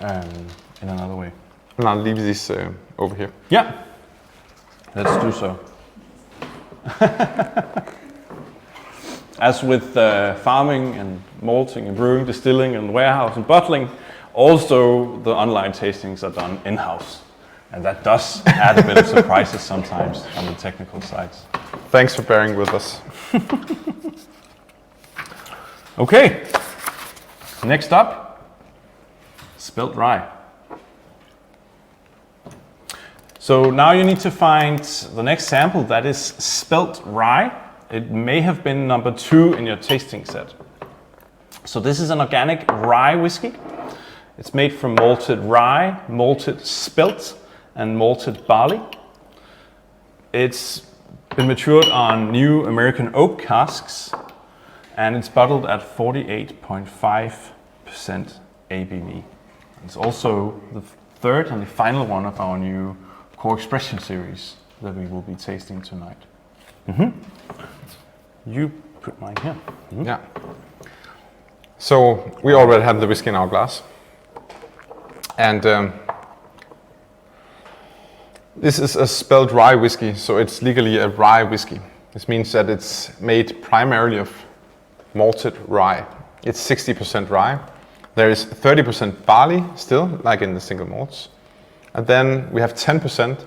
B: in another way.
A: And I'll leave this over here.
B: Yeah, let's do so. As with farming and malting and brewing, distilling and warehouse and bottling, also the online tastings are done in-house. And that does add a bit of surprises sometimes on the technical sides.
A: Thanks for bearing with us.
B: Okay, next up, spelt rye. So now you need to find the next sample that is spelt rye. It may have been number 2 in your tasting set. So this is an organic rye whiskey. It's made from malted rye, malted spelt, and malted barley. It's been matured on new American oak casks, and it's bottled at 48.5% ABV. It's also the third and the final one of our new Core Expression series that we will be tasting tonight. You put mine here.
A: Yeah. So we already have the whiskey in our glass. And this is a spelled rye whiskey, so it's legally a rye whiskey. This means that it's made primarily of malted rye. It's 60% rye. There is 30% barley still, like in the single malts. And then we have 10%,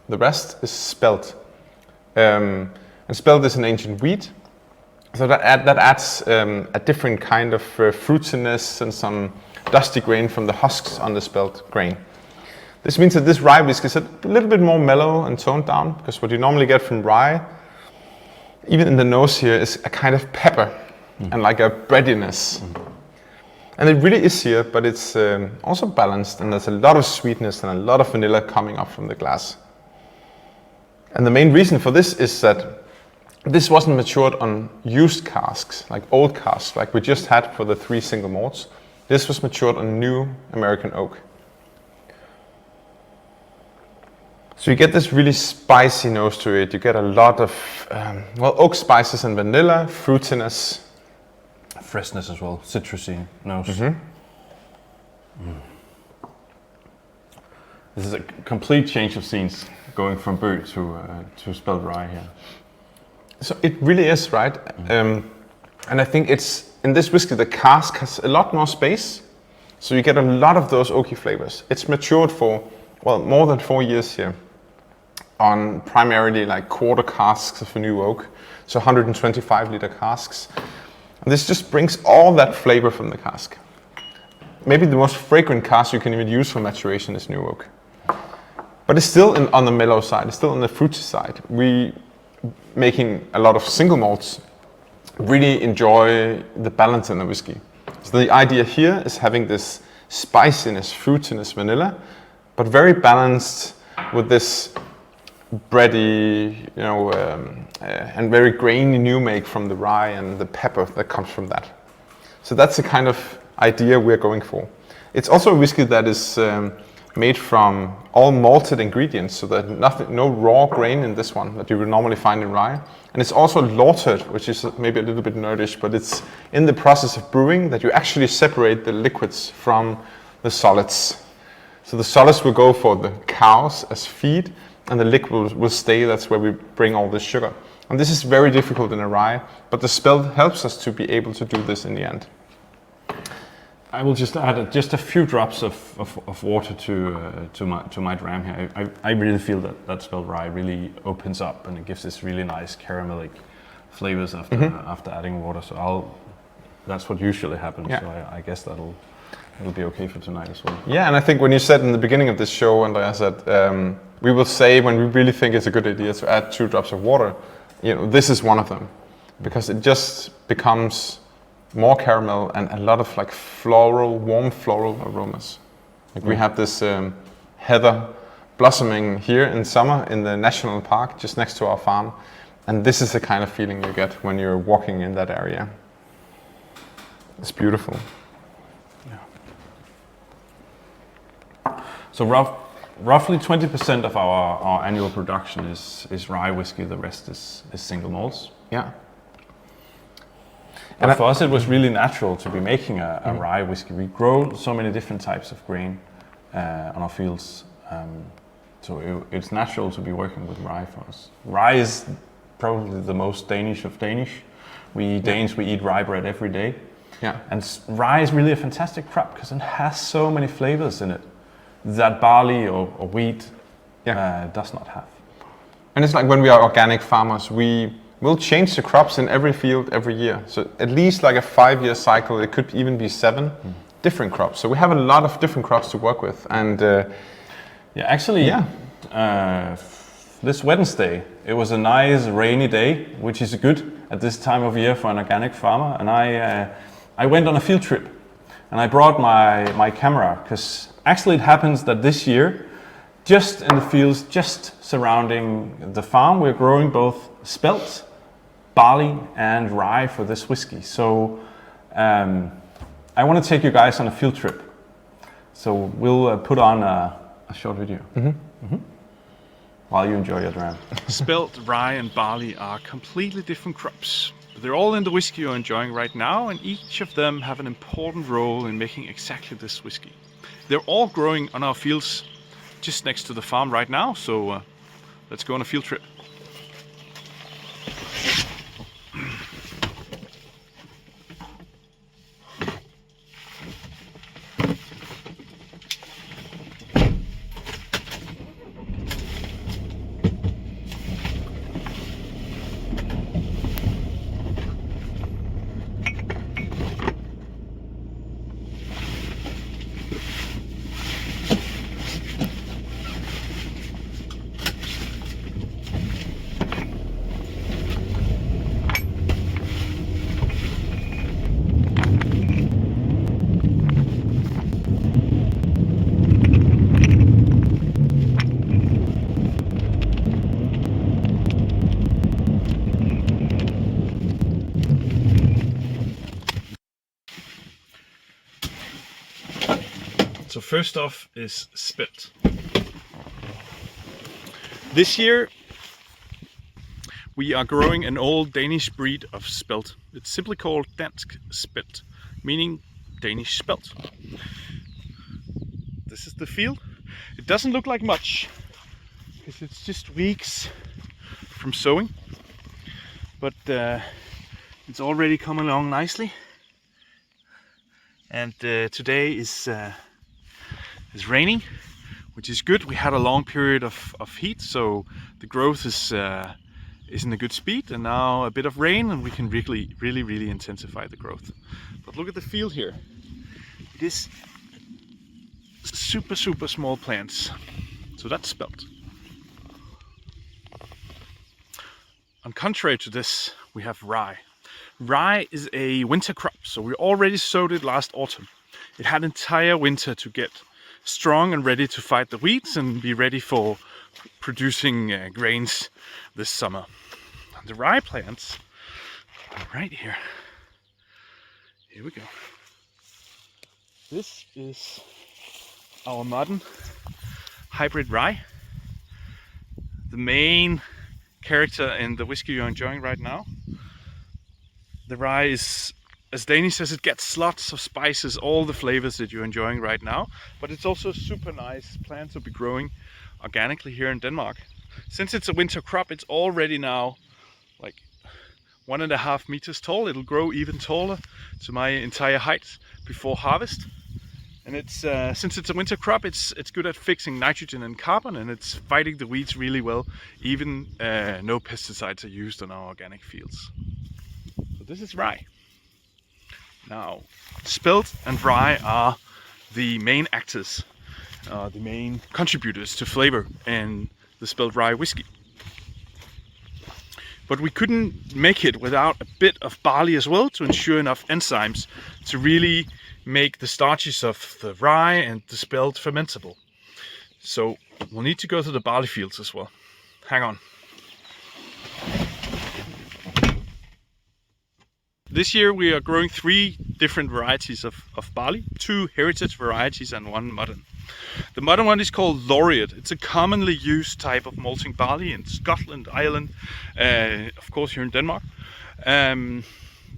A: the rest is spelt. And spelt is an ancient wheat. So that adds a different kind of fruitiness and some dusty grain from the husks on the spelt grain. This means that this rye whiskey is a little bit more mellow and toned down, because what you normally get from rye, even in the nose here, is a kind of pepper and like a breadiness. And it really is here, but it's also balanced, and there's a lot of sweetness and a lot of vanilla coming up from the glass. And the main reason for this is that this wasn't matured on used casks, like old casks, like we just had for the 3 single malts. This was matured on new American oak. So you get this really spicy nose to it. You get a lot of, oak spices and vanilla, fruitiness.
B: Freshness as well, citrusy nose. This is a complete change of scenes, going from Bøg to spelt rye here.
A: So it really is, right? And I think it's, in this whiskey, the cask has a lot more space. So you get a lot of those oaky flavors. It's matured for, well, more than 4 years here on primarily like quarter casks of a new oak, so 125 liter casks. And this just brings all that flavor from the cask. Maybe the most fragrant cask you can even use for maturation is new oak. But it's still on the mellow side, it's still on the fruity side. We, making a lot of single malts, really enjoy the balance in the whiskey. So the idea here is having this spiciness, fruitiness, vanilla, but very balanced with this bready, and very grainy new make from the rye and the pepper that comes from that. So that's the kind of idea we're going for. It's also a whiskey that is made from all malted ingredients, so that no raw grain in this one that you would normally find in rye. And it's also lautered, which is maybe a little bit nerdish, but it's in the process of brewing that you actually separate the liquids from the solids. So the solids will go for the cows as feed, and the liquid will stay. That's where we bring all this sugar. And this is very difficult in a rye, but the spelt helps us to be able to do this in the end.
B: I will just add just a few drops of water to my dram here. I really feel that spelt rye really opens up, and it gives this really nice caramelic flavors after adding water. So that's what usually happens.
A: Yeah.
B: So I guess it'll be okay for tonight as well.
A: Yeah, and I think when you said in the beginning of this show, Andreas, that we will say when we really think it's a good idea to add 2 drops of water, this is one of them, because it just becomes more caramel and a lot of like warm floral aromas. Like we have this heather blossoming here in summer in the national park just next to our farm, and this is the kind of feeling you get when you're walking in that area. It's beautiful.
B: So roughly 20% of our annual production is rye whiskey. The rest is single malts.
A: Yeah.
B: But for us, it was really natural to be making a rye whiskey. We grow so many different types of grain on our fields, so it's natural to be working with rye for us. Rye is probably the most Danish of Danish. We Danes, we eat rye bread every day.
A: Yeah.
B: And rye is really a fantastic crop because it has so many flavors in it that barley or wheat does not have.
A: And it's like when we are organic farmers, we will change the crops in every field every year. So at least like a 5-year cycle, it could even be 7 different crops. So we have a lot of different crops to work with. And
B: this Wednesday, it was a nice rainy day, which is good at this time of year for an organic farmer. And I went on a field trip, and I brought my camera, because actually it happens that this year, just in the fields, just surrounding the farm, we're growing both spelt, barley and rye for this whiskey. So I want to take you guys on a field trip. So we'll put on a short video while you enjoy your dram.
F: Spelt, rye and barley are completely different crops. They're all in the whiskey you're enjoying right now, and each of them have an important role in making exactly this whiskey. They're all growing on our fields just next to the farm right now, so let's go on a field trip. So first off is spelt. This year we are growing an old Danish breed of spelt. It's simply called Dansk Spelt, meaning Danish spelt. This is the field. It doesn't look like much because it's just weeks from sowing, but it's already come along nicely. and today is raining, which is good. We had a long period of heat, so the growth is in a good speed, and now a bit of rain and we can really intensify the growth. But look at the field here. It is super small plants. So that's spelt. On contrary to this, we have rye. Rye is a winter crop, so we already sowed it last autumn. It had entire winter to get strong and ready to fight the weeds and be ready for producing grains this summer. And the rye plants are right here. Here we go. This is our modern hybrid rye. The main character in the whiskey you're enjoying right now. The rye is, as Danish says, it gets lots of spices, all the flavors that you're enjoying right now, but it's also a super nice plant to be growing organically here in Denmark. Since it's a winter crop, it's already now like 1.5 meters tall. It'll grow even taller to my entire height before harvest. And it's since it's a winter crop, it's good at fixing nitrogen and carbon, and it's fighting the weeds really well. Even no pesticides are used on our organic fields. So this is rye. Now, spelt and rye are the main actors, the main contributors to flavor in the spelt rye whiskey. But we couldn't make it without a bit of barley as well to ensure enough enzymes to really make the starches of the rye and the spelt fermentable. So we'll need to go to the barley fields as well. Hang on. This year we are growing 3 different varieties of barley, 2 heritage varieties and 1 modern. The modern one is called Laureate. It's a commonly used type of malting barley in Scotland, Ireland, of course here in Denmark.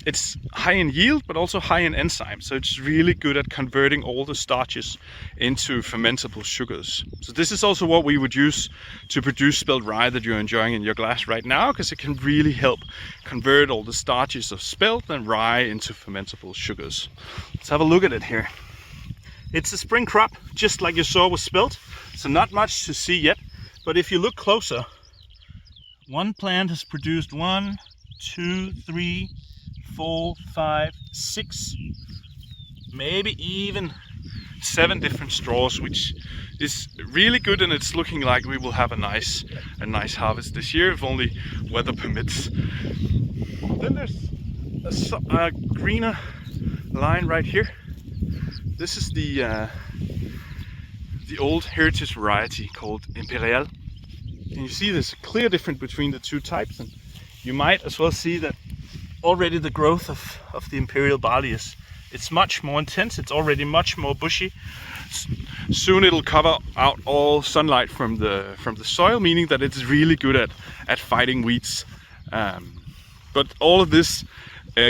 F: It's high in yield, but also high in enzymes, so it's really good at converting all the starches into fermentable sugars. So this is also what we would use to produce spelt rye that you're enjoying in your glass right now, because it can really help convert all the starches of spelt and rye into fermentable sugars. Let's have a look at it here. It's a spring crop, just like you saw with spelt, so not much to see yet, but if you look closer, one plant has produced 1, 2, 3, 4, 5, 6, maybe even 7 different straws, which is really good, and it's looking like we will have a nice harvest this year, if only weather permits. Then there's a greener line right here. This is the old heritage variety called Imperial. And you see there's a clear difference between the 2 types, and you might as well see that already the growth of the Imperial barley it's much more intense. It's already much more bushy. Soon it'll cover out all sunlight from the soil, meaning that it's really good at fighting weeds. But all of this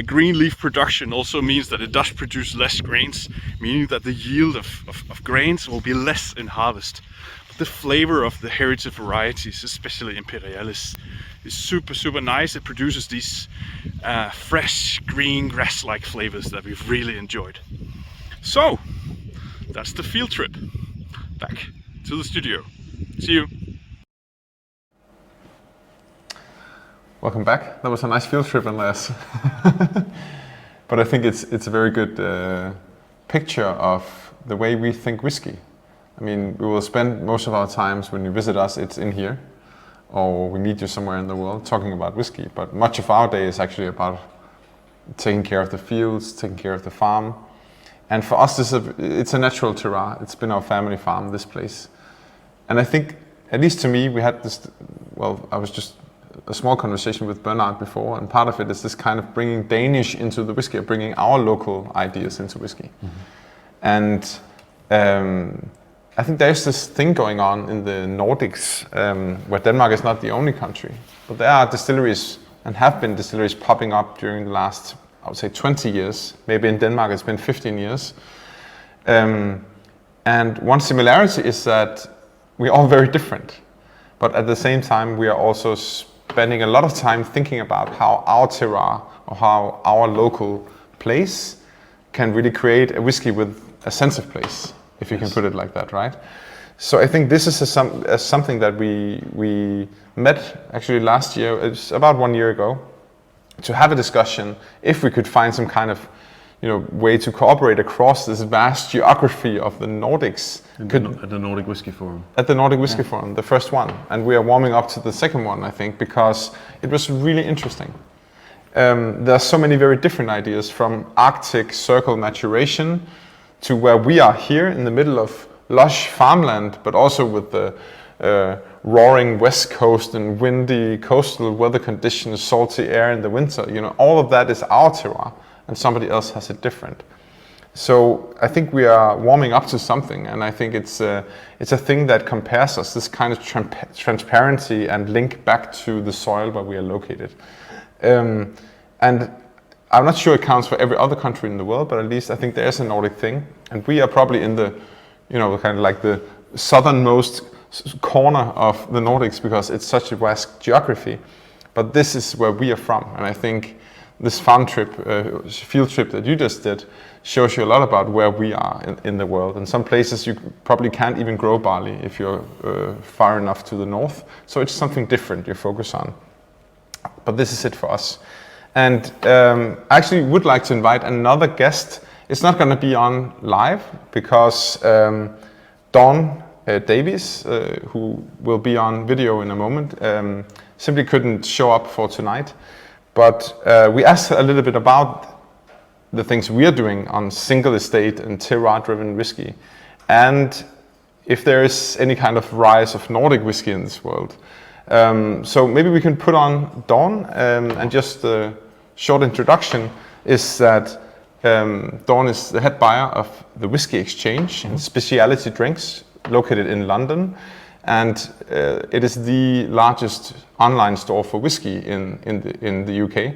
F: green leaf production also means that it does produce less grains, meaning that the yield of grains will be less in harvest. But the flavor of the heritage varieties, especially Imperial, is super nice. It produces these fresh green grass-like flavors that we've really enjoyed. So that's the field trip. Back to the studio. See you.
A: Welcome back. That was a nice field trip, Andreas. But I think it's a very good picture of the way we think whiskey. I mean, we will spend most of our times when you visit us, it's in here, or we meet you somewhere in the world talking about whiskey. But much of our day is actually about taking care of the fields, taking care of the farm. And for us, it's a natural terroir. It's been our family farm, this place. And I think, at least to me, we had this, well, I was just a small conversation with Bernard before, and part of it is this kind of bringing Danish into the whiskey, bringing our local ideas into whiskey. Mm-hmm. And I think there's this thing going on in the Nordics, where Denmark is not the only country, but there are distilleries and have been distilleries popping up during the last, I would say, 20 years. Maybe in Denmark it's been 15 years. And one similarity is that we're all very different, but at the same time we are also spending a lot of time thinking about how our terroir or how our local place can really create a whiskey with a sense of place, if you can put it like that, right? So I think this is something that we met actually last year. It's about 1 year ago, to have a discussion if we could find some kind of way to cooperate across this vast geography of the Nordics.
G: At the Nordic Whiskey Forum.
A: At the Nordic Whiskey Forum, the first one. And we are warming up to the second one, I think, because it was really interesting. There are so many very different ideas, from Arctic circle maturation to where we are here in the middle of lush farmland, but also with the roaring west coast and windy coastal weather conditions, salty air in the winter. All of that is our terroir, and somebody else has it different. So I think we are warming up to something, and I think it's a thing that compares us, this kind of transparency and link back to the soil where we are located. And I'm not sure it counts for every other country in the world, but at least I think there's a Nordic thing, and we are probably in the, kind of like the southernmost corner of the Nordics, because it's such a vast geography. But this is where we are from, and I think this field trip that you just did shows you a lot about where we are in the world. In some places you probably can't even grow barley if you're far enough to the north, so it's something different you focus on. But this is it for us. And I actually would like to invite another guest. It's not going to be on live because Dawn Davies, who will be on video in a moment, simply couldn't show up for tonight. But we asked a little bit about the things we are doing on single estate and terroir-driven whiskey, and if there is any kind of rise of Nordic whiskey in this world. So maybe we can put on Dawn, and just a short introduction is that Dawn is the head buyer of the Whiskey Exchange and specialty drinks located in London, and it is the largest online store for whiskey in the UK.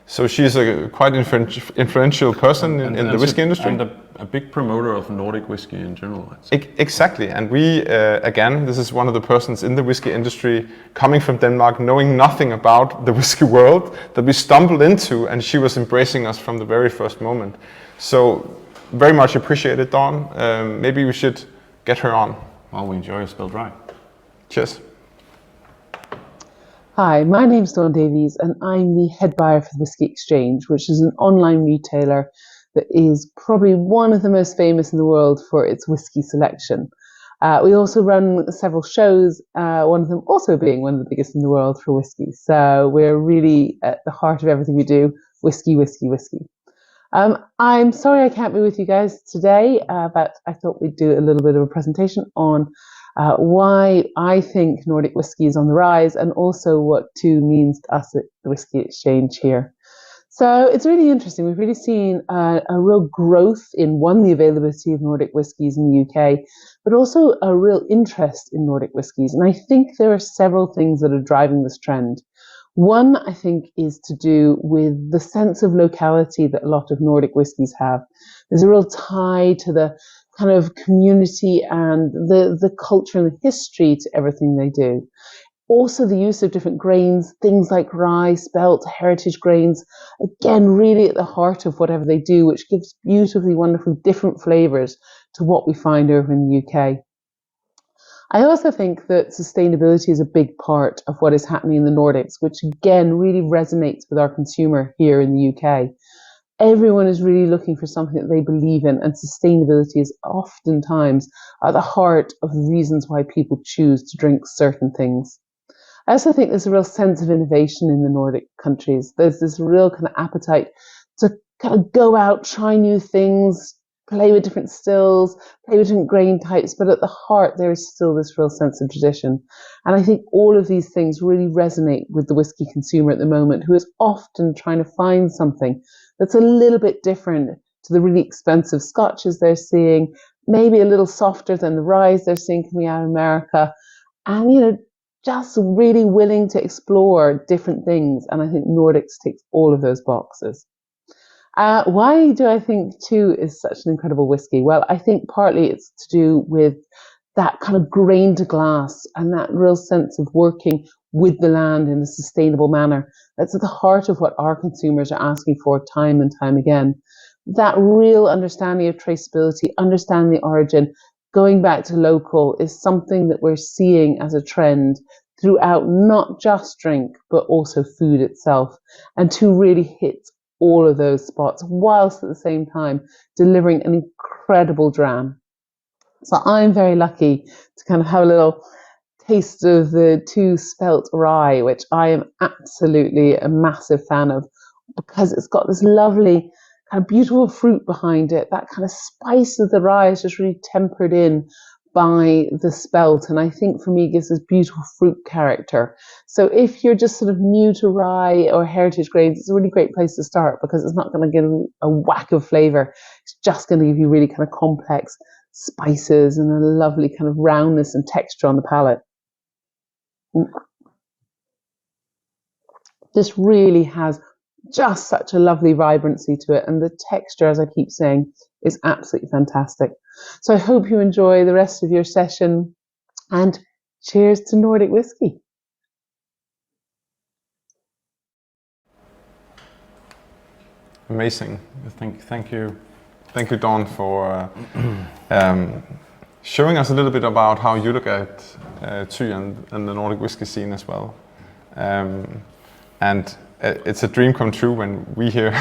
A: So she's a quite influential person in the whiskey industry.
G: And a big promoter of Nordic whiskey in general.
A: Exactly, and we, again, this is one of the persons in the whiskey industry coming from Denmark, knowing nothing about the whiskey world, that we stumbled into, and she was embracing us from the very first moment. So very much appreciated, Dawn. Maybe we should get her on.
G: Well, we enjoy a spilled dry.
A: Cheers.
H: Hi, my name's Dawn Davies, and I'm the head buyer for the Whiskey Exchange, which is an online retailer that is probably one of the most famous in the world for its whiskey selection. We also run several shows, one of them also being one of the biggest in the world for whiskey. So we're really at the heart of everything we do, whiskey, whiskey, whiskey. I'm sorry I can't be with you guys today, but I thought we'd do a little bit of a presentation on why I think Nordic whiskey is on the rise, and also what two means to us at the Whiskey Exchange here. So it's really interesting. We've really seen a real growth in, one, the availability of Nordic whiskies in the UK, but also a real interest in Nordic whiskies. And I think there are several things that are driving this trend. One, I think, is to do with the sense of locality that a lot of Nordic whiskies have. There's a real tie to the kind of community and the culture and the history to everything they do. Also, the use of different grains, things like rye, spelt, heritage grains, again, really at the heart of whatever they do, which gives beautifully, wonderfully different flavours to what we find over in the UK. I also think that sustainability is a big part of what is happening in the Nordics, which again really resonates with our consumer here in the UK. Everyone is really looking for something that they believe in, and sustainability is oftentimes at the heart of the reasons why people choose to drink certain things. I also think there's a real sense of innovation in the Nordic countries. There's this real kind of appetite to kind of go out, try new things, play with different stills, play with different grain types, but at the heart there is still this real sense of tradition. And I think all of these things really resonate with the whiskey consumer at the moment, who is often trying to find something that's a little bit different to the really expensive scotches they're seeing, maybe a little softer than the ryes they're seeing coming out of America, and just really willing to explore different things. And I think Nordics ticks all of those boxes. Why do I think two is such an incredible whiskey? Well, I think partly it's to do with that kind of grain to glass and that real sense of working with the land in a sustainable manner. That's at the heart of what our consumers are asking for time and time again. that real understanding of traceability, understanding the origin, going back to local is something that we're seeing as a trend throughout not just drink, but also food itself. And to really hit all of those spots whilst at the same time delivering an incredible dram. So I'm very lucky to kind of have a little taste of the 2 Spelt rye, which I am absolutely a massive fan of because it's got this lovely kind of beautiful fruit behind it. That kind of spice of the rye is just really tempered in by the spelt, and I think for me gives this beautiful fruit character. So if you're just sort of new to rye or heritage grains, it's a really great place to start because it's not going to give a whack of flavour. It's just going to give you really kind of complex spices and a lovely kind of roundness and texture on the palate. This really has just such a lovely vibrancy to it, and the texture, as I keep saying, is absolutely fantastic. So I hope you enjoy the rest of your session, and cheers to Nordic whiskey.
A: Amazing.
G: Thank you.
A: Thank you, Dawn, for showing us a little bit about how you look at Thy and the Nordic whiskey scene as well. And it's a dream come true when we here,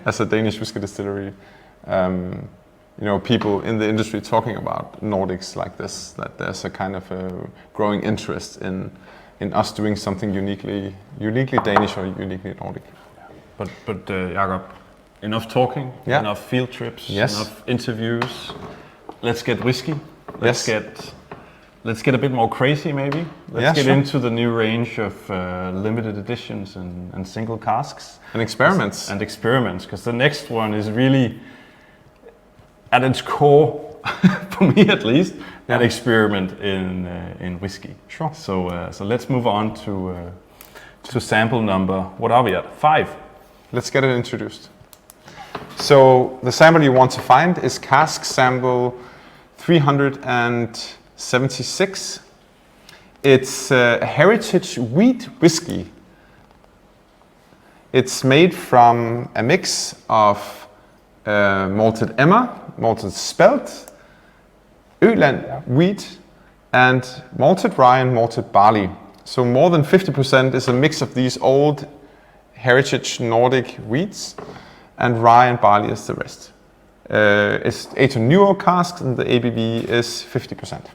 A: as a Danish whiskey distillery, people in the industry talking about Nordics like this, that there's a kind of a growing interest in us doing something uniquely Danish or uniquely Nordic.
G: But Jacob, enough talking, enough field trips, enough interviews. Let's get whiskey. Let's get a bit more crazy, maybe. Let's get into the new range of limited editions and single casks.
A: And experiments.
G: Because the next one is really, at its core, for me at least, an experiment in whiskey.
A: Sure.
G: So let's move on to sample number, what are we at? 5.
A: Let's get it introduced. So the sample you want to find is cask sample 376. It's a heritage wheat whiskey. It's made from a mix of malted emmer, malted spelt, Öland wheat, and malted rye and malted barley. So more than 50% is a mix of these old heritage Nordic wheats, and rye and barley is the rest. It's aged in New Oak casks, and the ABV is 50%.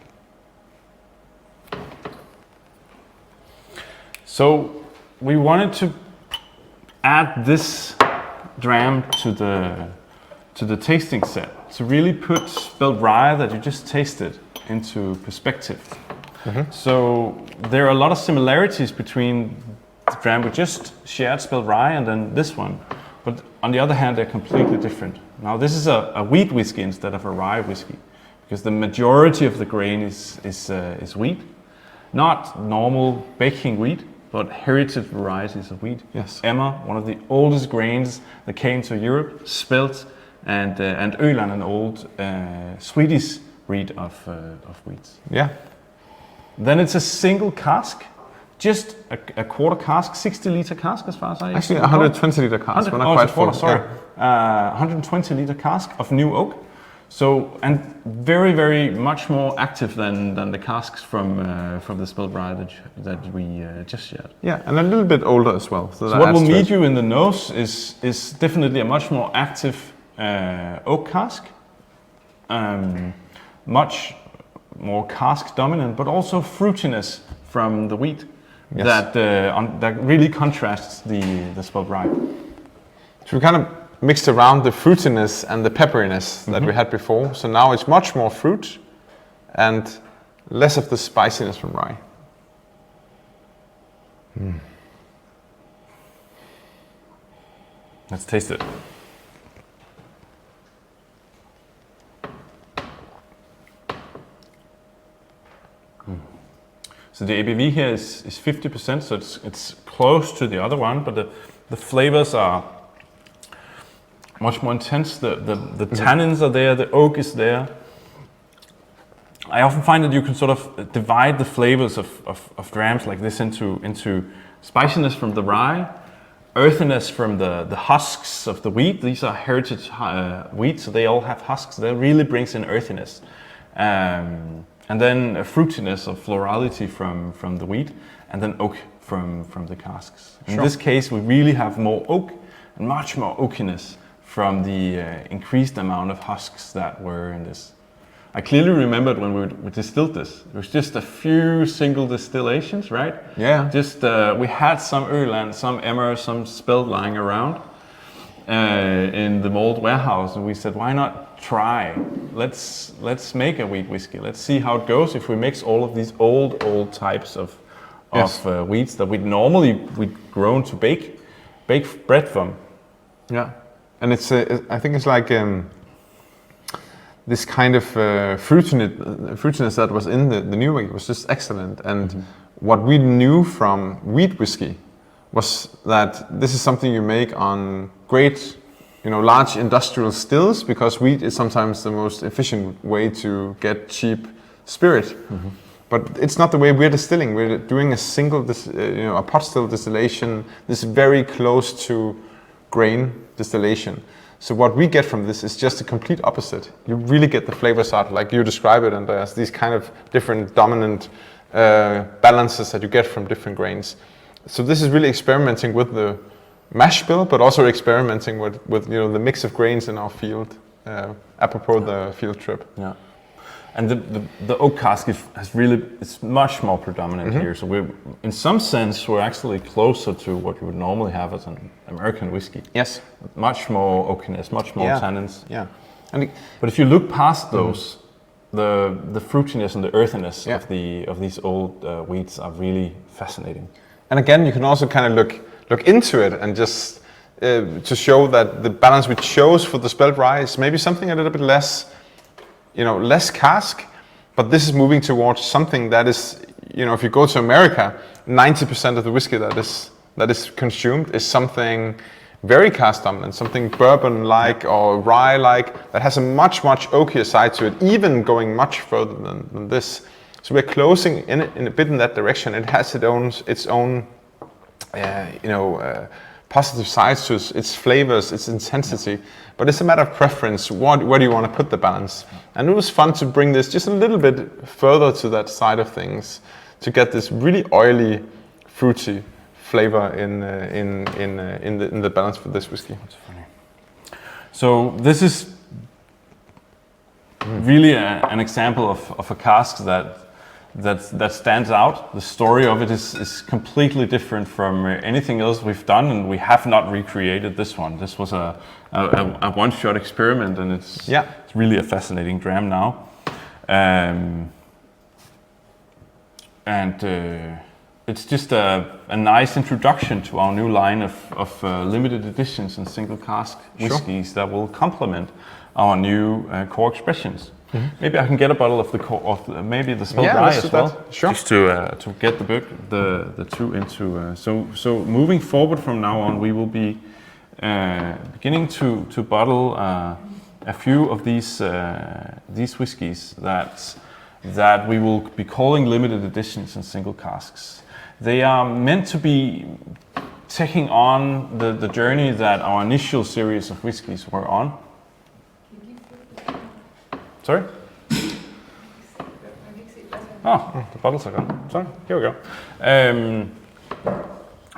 G: So we wanted to add this dram to the tasting set to really put spelt rye that you just tasted into perspective. Mm-hmm. So there are a lot of similarities between the dram we just shared, spelt rye, and then this one. But on the other hand, they're completely different. Now this is a wheat whiskey instead of a rye whiskey, because the majority of the grain is wheat, not normal baking wheat, but heritage varieties of wheat.
A: Yes.
G: Emmer, one of the oldest grains that came to Europe, spelt, and Öland, an old Swedish breed of wheats.
A: Yeah.
G: Then it's a single cask, just a quarter cask, 60-liter cask as far as I
A: Actually, 120-liter cask.
G: 120-liter cask of New Oak. So, and very, very much more active than the casks from the spelt rye that we just shared.
A: Yeah, and a little bit older as well.
G: So what will meet you in the nose is definitely a much more active oak cask, much more cask dominant, but also fruitiness from the wheat.
A: Yes.
G: That really contrasts the spelt rye.
A: So we kind of mixed around the fruitiness and the pepperiness that we had before. So now it's much more fruit and less of the spiciness from rye.
G: Let's taste it. So the ABV here is 50%, so it's close to the other one, but the flavors are much more intense. The tannins are there, the oak is there. I often find that you can sort of divide the flavors of drams like this into spiciness from the rye, earthiness from the husks of the wheat. These are heritage wheat, so they all have husks. That really brings in earthiness. And then a fruitiness of florality from the wheat, and then oak from the casks. In this case, we really have more oak and much more oakiness from the increased amount of husks that were in this. I clearly remembered when we distilled this. It was just a few single distillations, right?
A: Yeah.
G: Just we had some Öland, some Emmer, some Spelt lying around in the malt warehouse, and we said, why not try? Let's make a wheat whiskey. Let's see how it goes if we mix all of these old types of wheats that we'd grown to bake bread from.
A: Yeah, and it's I think it's like this kind of fruitiness that was in the new wheat was just excellent. And what we knew from wheat whiskey was that this is something you make on great, large industrial stills, because wheat is sometimes the most efficient way to get cheap spirit. But it's not the way we're distilling. We're doing a single, a pot still distillation. This is very close to grain distillation. So what we get from this is just the complete opposite. You really get the flavors out, like you describe it, Andreas, these kind of different dominant balances that you get from different grains. So this is really experimenting with the mash bill, but also experimenting with the mix of grains in our field, apropos the field trip.
G: Yeah. And the oak cask it's much more predominant here. So in some sense, we're actually closer to what you would normally have as an American whiskey.
A: Yes.
G: Much more oakiness, much more tannins.
A: Yeah.
G: But if you look past those, the fruitiness and the earthiness of these old wheats are really fascinating.
A: And again, you can also kind of look into it and just to show that the balance we chose for the spelt rye is maybe something a little bit less cask, but this is moving towards something that is, if you go to America, 90% of the whiskey that is consumed is something very cask dominant, something bourbon-like or rye-like, that has a much oakier side to it, even going much further than this. So we're closing in a bit in that direction. It has its own positive sides to its flavors, its intensity, but it's a matter of preference. Where do you want to put the balance? And it was fun to bring this just a little bit further to that side of things, to get this really oily, fruity flavor in the balance for this whiskey.
G: That's funny. So this is really an example of a cask that stands out. The story of it is completely different from anything else we've done, and we have not recreated this one. This was a one-shot experiment, and it's really a fascinating dram now. It's just a nice introduction to our new line of limited editions and single cask whiskies that will complement our new core expressions. Maybe I can get a bottle of maybe the spelt rye as well.
A: Sure.
G: Just to get the two into. So moving forward from now on, we will be beginning to bottle a few of these whiskies that we will be calling limited editions and single casks. They are meant to be taking on the journey that our initial series of whiskies were on. Sorry? Oh, the bottles are gone. Sorry, here we go.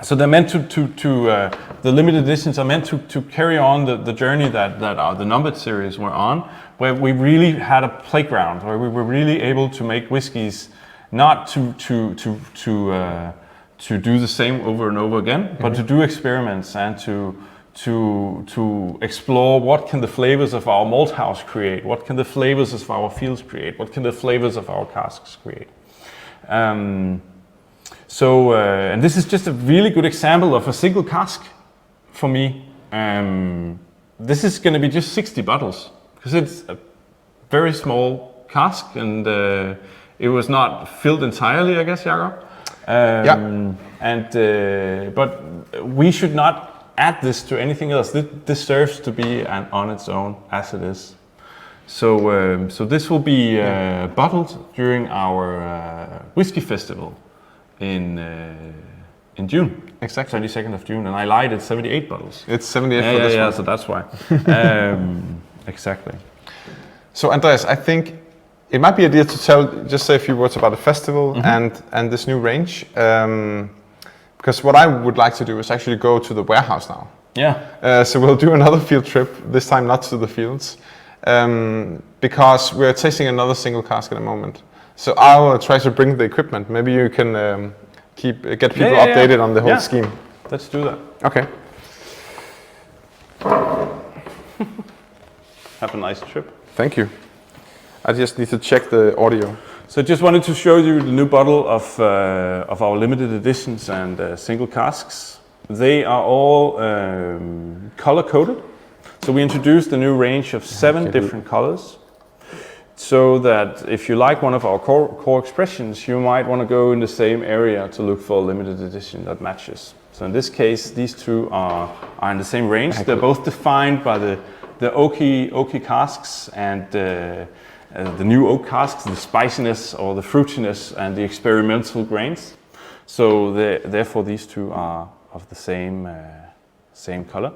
G: So they're meant the limited editions are meant to carry on the journey that the numbered series were on, where we really had a playground, where we were really able to make whiskies not to do the same over and over again, but to do experiments and to explore what can the flavors of our malt house create, what can the flavors of our fields create, what can the flavors of our casks create. And this is just a really good example of a single cask for me. This is going to be just 60 bottles because it's a very small cask, and it was not filled entirely, I guess, Jakob. But we should not add this to anything else. This deserves to be on its own as it is. So this will be bottled during our whiskey festival in June.
A: Exactly.
B: 22nd of June, and I lied, it's 78 bottles.
A: It's 78
B: Yeah,
A: for
B: yeah,
A: this
B: yeah,
A: one.
B: so that's why. Exactly.
A: So Andreas, I think it might be idea to just say a few words about the festival and this new range. Because what I would like to do is actually go to the warehouse now.
B: Yeah.
A: So we'll do another field trip, this time not to the fields, because we're tasting another single cask at the moment. So I'll try to bring the equipment. Maybe you can get people updated on the whole scheme.
B: Let's do that.
A: Okay.
B: Have a nice trip.
A: Thank you. I just need to check the audio.
B: So I just wanted to show you the new bottle of our limited editions and single casks. They are all color coded. So we introduced a new range of 7 different colors. So that if you like one of our core expressions, you might want to go in the same area to look for a limited edition that matches. So in this case, these two are in the same range. They're both defined by the oaky casks and the new oak casks, the spiciness or the fruitiness and the experimental grains. So therefore these two are of the same color.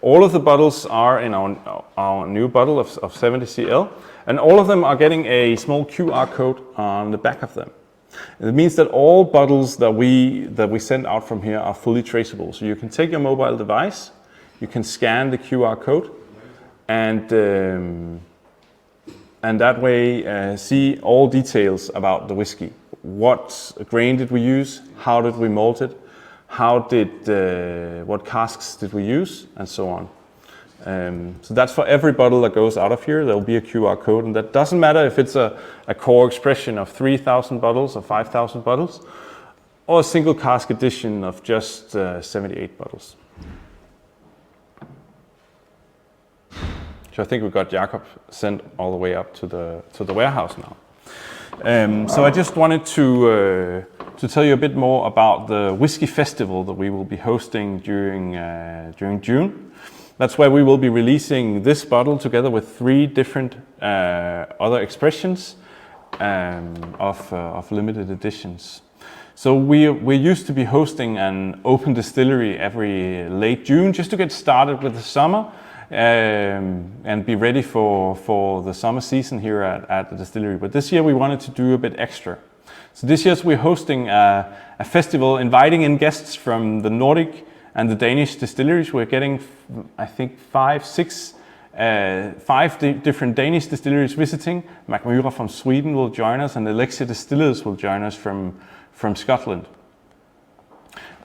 B: All of the bottles are in our new bottle of 70 CL, and all of them are getting a small QR code on the back of them. And it means that all bottles that we send out from here are fully traceable. So you can take your mobile device, you can scan the QR code, and that way see all details about the whiskey. What grain did we use? How did we malt it? What casks did we use? And so on. So that's for every bottle that goes out of here. There will be a QR code, and that doesn't matter if it's a core expression of 3,000 bottles or 5,000 bottles, or a single cask edition of just 78 bottles. So I think we got Jakob sent all the way up to the warehouse now. So I just wanted to tell you a bit more about the Whiskey Festival that we will be hosting during June. That's where we will be releasing this bottle together with 3 different other expressions of limited editions. So we used to be hosting an open distillery every late June just to get started with the summer and be ready for the summer season here at the distillery. But this year we wanted to do a bit extra. So this year we're hosting a festival, inviting in guests from the Nordic and the Danish distilleries. We're getting, I think, 5 different Danish distilleries visiting. Mackmyra from Sweden will join us, and Elixir Distillers will join us from Scotland.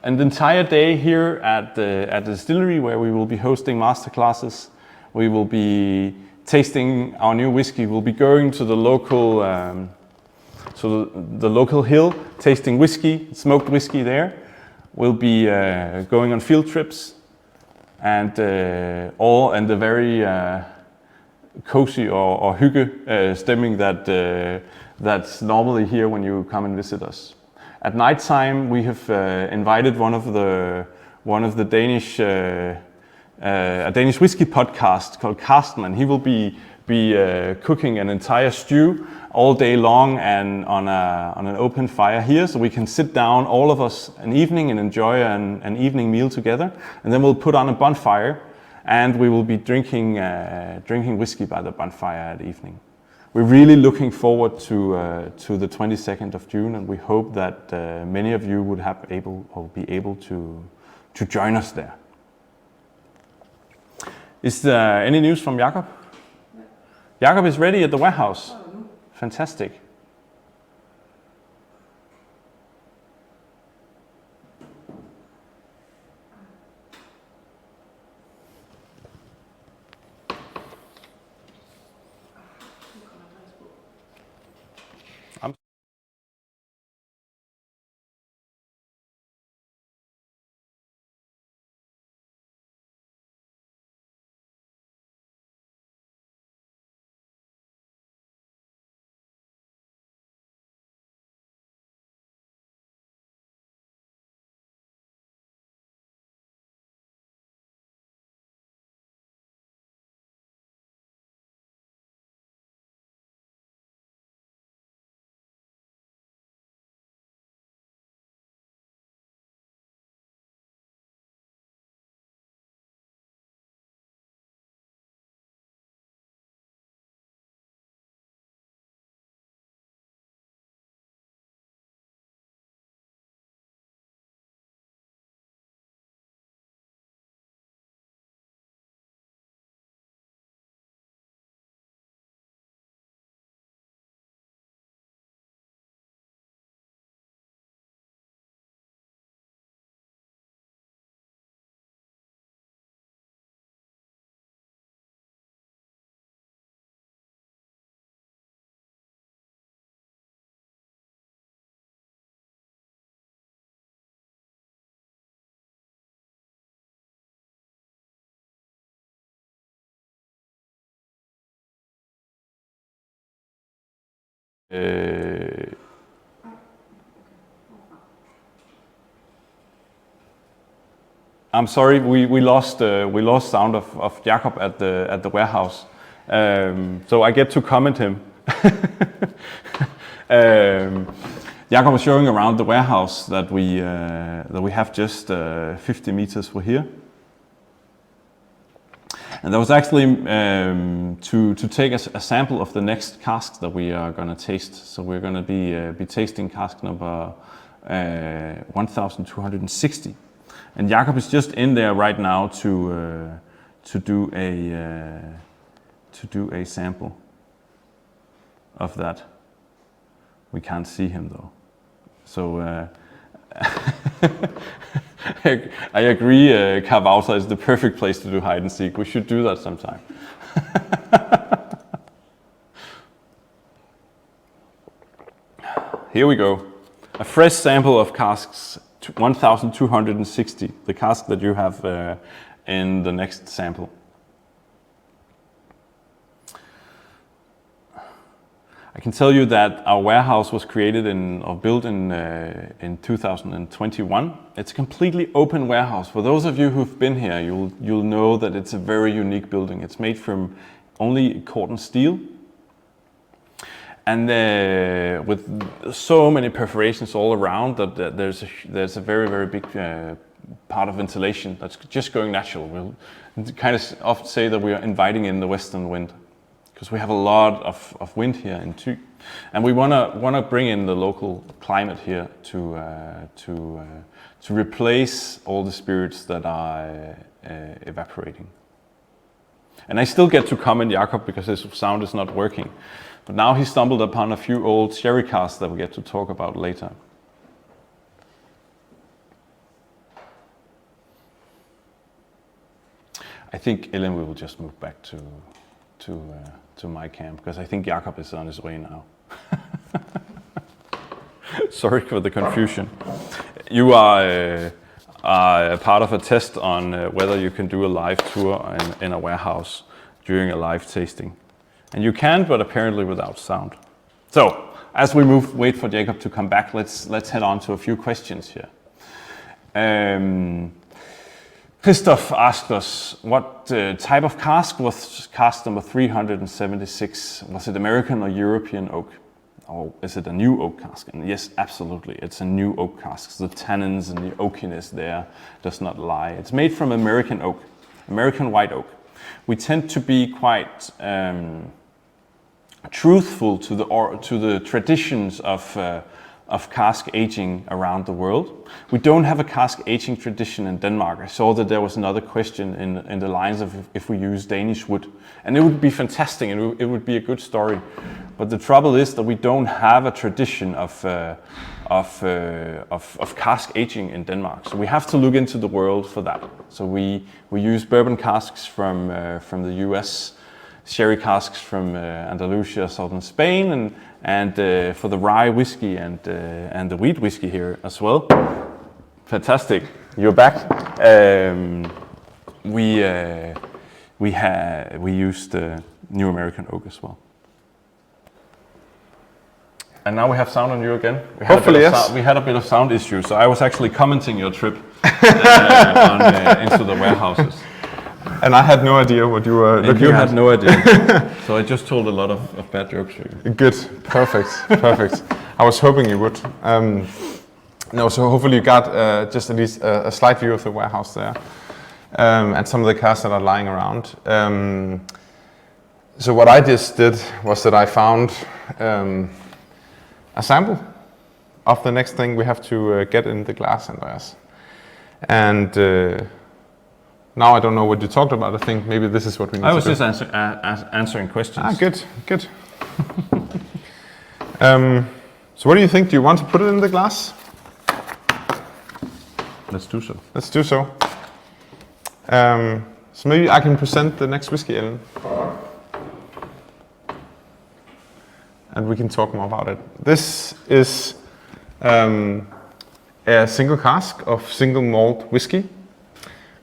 B: An entire day here at the distillery, where we will be hosting masterclasses. We will be tasting our new whiskey. We'll be going to the local the local hill, tasting whiskey, smoked whiskey there. We'll be going on field trips, and the very cozy or hygge stemming that's normally here when you come and visit us. At night time, we have invited one of the Danish a Danish whiskey podcast called Carsten, and he will be cooking an entire stew all day long and on an open fire here, so we can sit down, all of us, an evening and enjoy an evening meal together. And then we'll put on a bonfire, and we will be drinking whiskey by the bonfire at evening. We're really looking forward to the 22nd of June, and we hope that many of you would be able to join us there. Is there any news from Jakob? Jakob is ready at the warehouse. Fantastic.
G: I'm sorry, we lost sound of Jakob at the warehouse, so I get to comment him. Jakob was showing around the warehouse that we have just 50 meters from here, and that was actually to take a sample of the next cask that we are going to taste. So we're going to be tasting cask number 1260. And Jakob is just in there right now to do a sample of that. We can't see him though, so I agree. Carvauta is the perfect place to do hide and seek. We should do that sometime. Here we go. A fresh sample of casks 1260, the cask that you have in the next sample. I can tell you that our warehouse was created built in 2021. It's a completely open warehouse. For those of you who've been here, you'll know that it's a very unique building. It's made from only cordon steel, and with so many perforations all around that there's a very, very big part of ventilation that's just going natural. We'll kind of often say that we are inviting in the western wind, because we have a lot of wind here in Thy, and we wanna bring in the local climate here to replace all the spirits that are evaporating. And I still get to comment Jakob because his sound is not working. But now he stumbled upon a few old sherry casks that we get to talk about later. I think, Ellen, we will just move back to my camp, because I think Jakob is on his way now. Sorry for the confusion. You are a part of a test on whether you can do a live tour in a warehouse during a live tasting. And you can, but apparently without sound. So, as we wait for Jakob to come back, let's head on to a few questions here. Christoph asked us, what type of cask was cask number 376? Was it American or European oak? Or is it a new oak cask? And yes, absolutely, it's a new oak cask. The tannins and the oakiness there does not lie. It's made from American oak, American white oak. We tend to be quite truthful to the traditions of cask aging around the world. We don't have a cask aging tradition in Denmark. I saw that there was another question in the lines of if we use Danish wood, and it would be fantastic and it would be a good story. But the trouble is that we don't have a tradition of cask aging in Denmark. So we have to look into the world for that. So we use bourbon casks from the US, sherry casks from Andalusia, southern Spain, and for the rye whiskey and the wheat whiskey here as well. Fantastic, you're back. We used New American oak as well. And now we have sound on you again.
A: Hopefully, yes.
G: We had a bit of sound issues, so I was actually commenting your trip into the warehouses.
A: And I had no idea what you were looking at.
G: You had no idea. So I just told a lot of bad jokes for you.
A: Good, perfect, perfect. I was hoping you would. No, so hopefully you got just at least a slight view of the warehouse there, and some of the casks that are lying around. So what I just did was that I found a sample of the next thing we have to get in the glass, Andreas. And now I don't know what you talked about. I think maybe this is what we need to do.
G: I was just answering questions.
A: Ah, good, good. So what do you think? Do you want to put it in the glass?
G: Let's do so.
A: Let's do so. So maybe I can present the next whiskey, Ellen. And we can talk more about it. This is a single cask of single malt whiskey.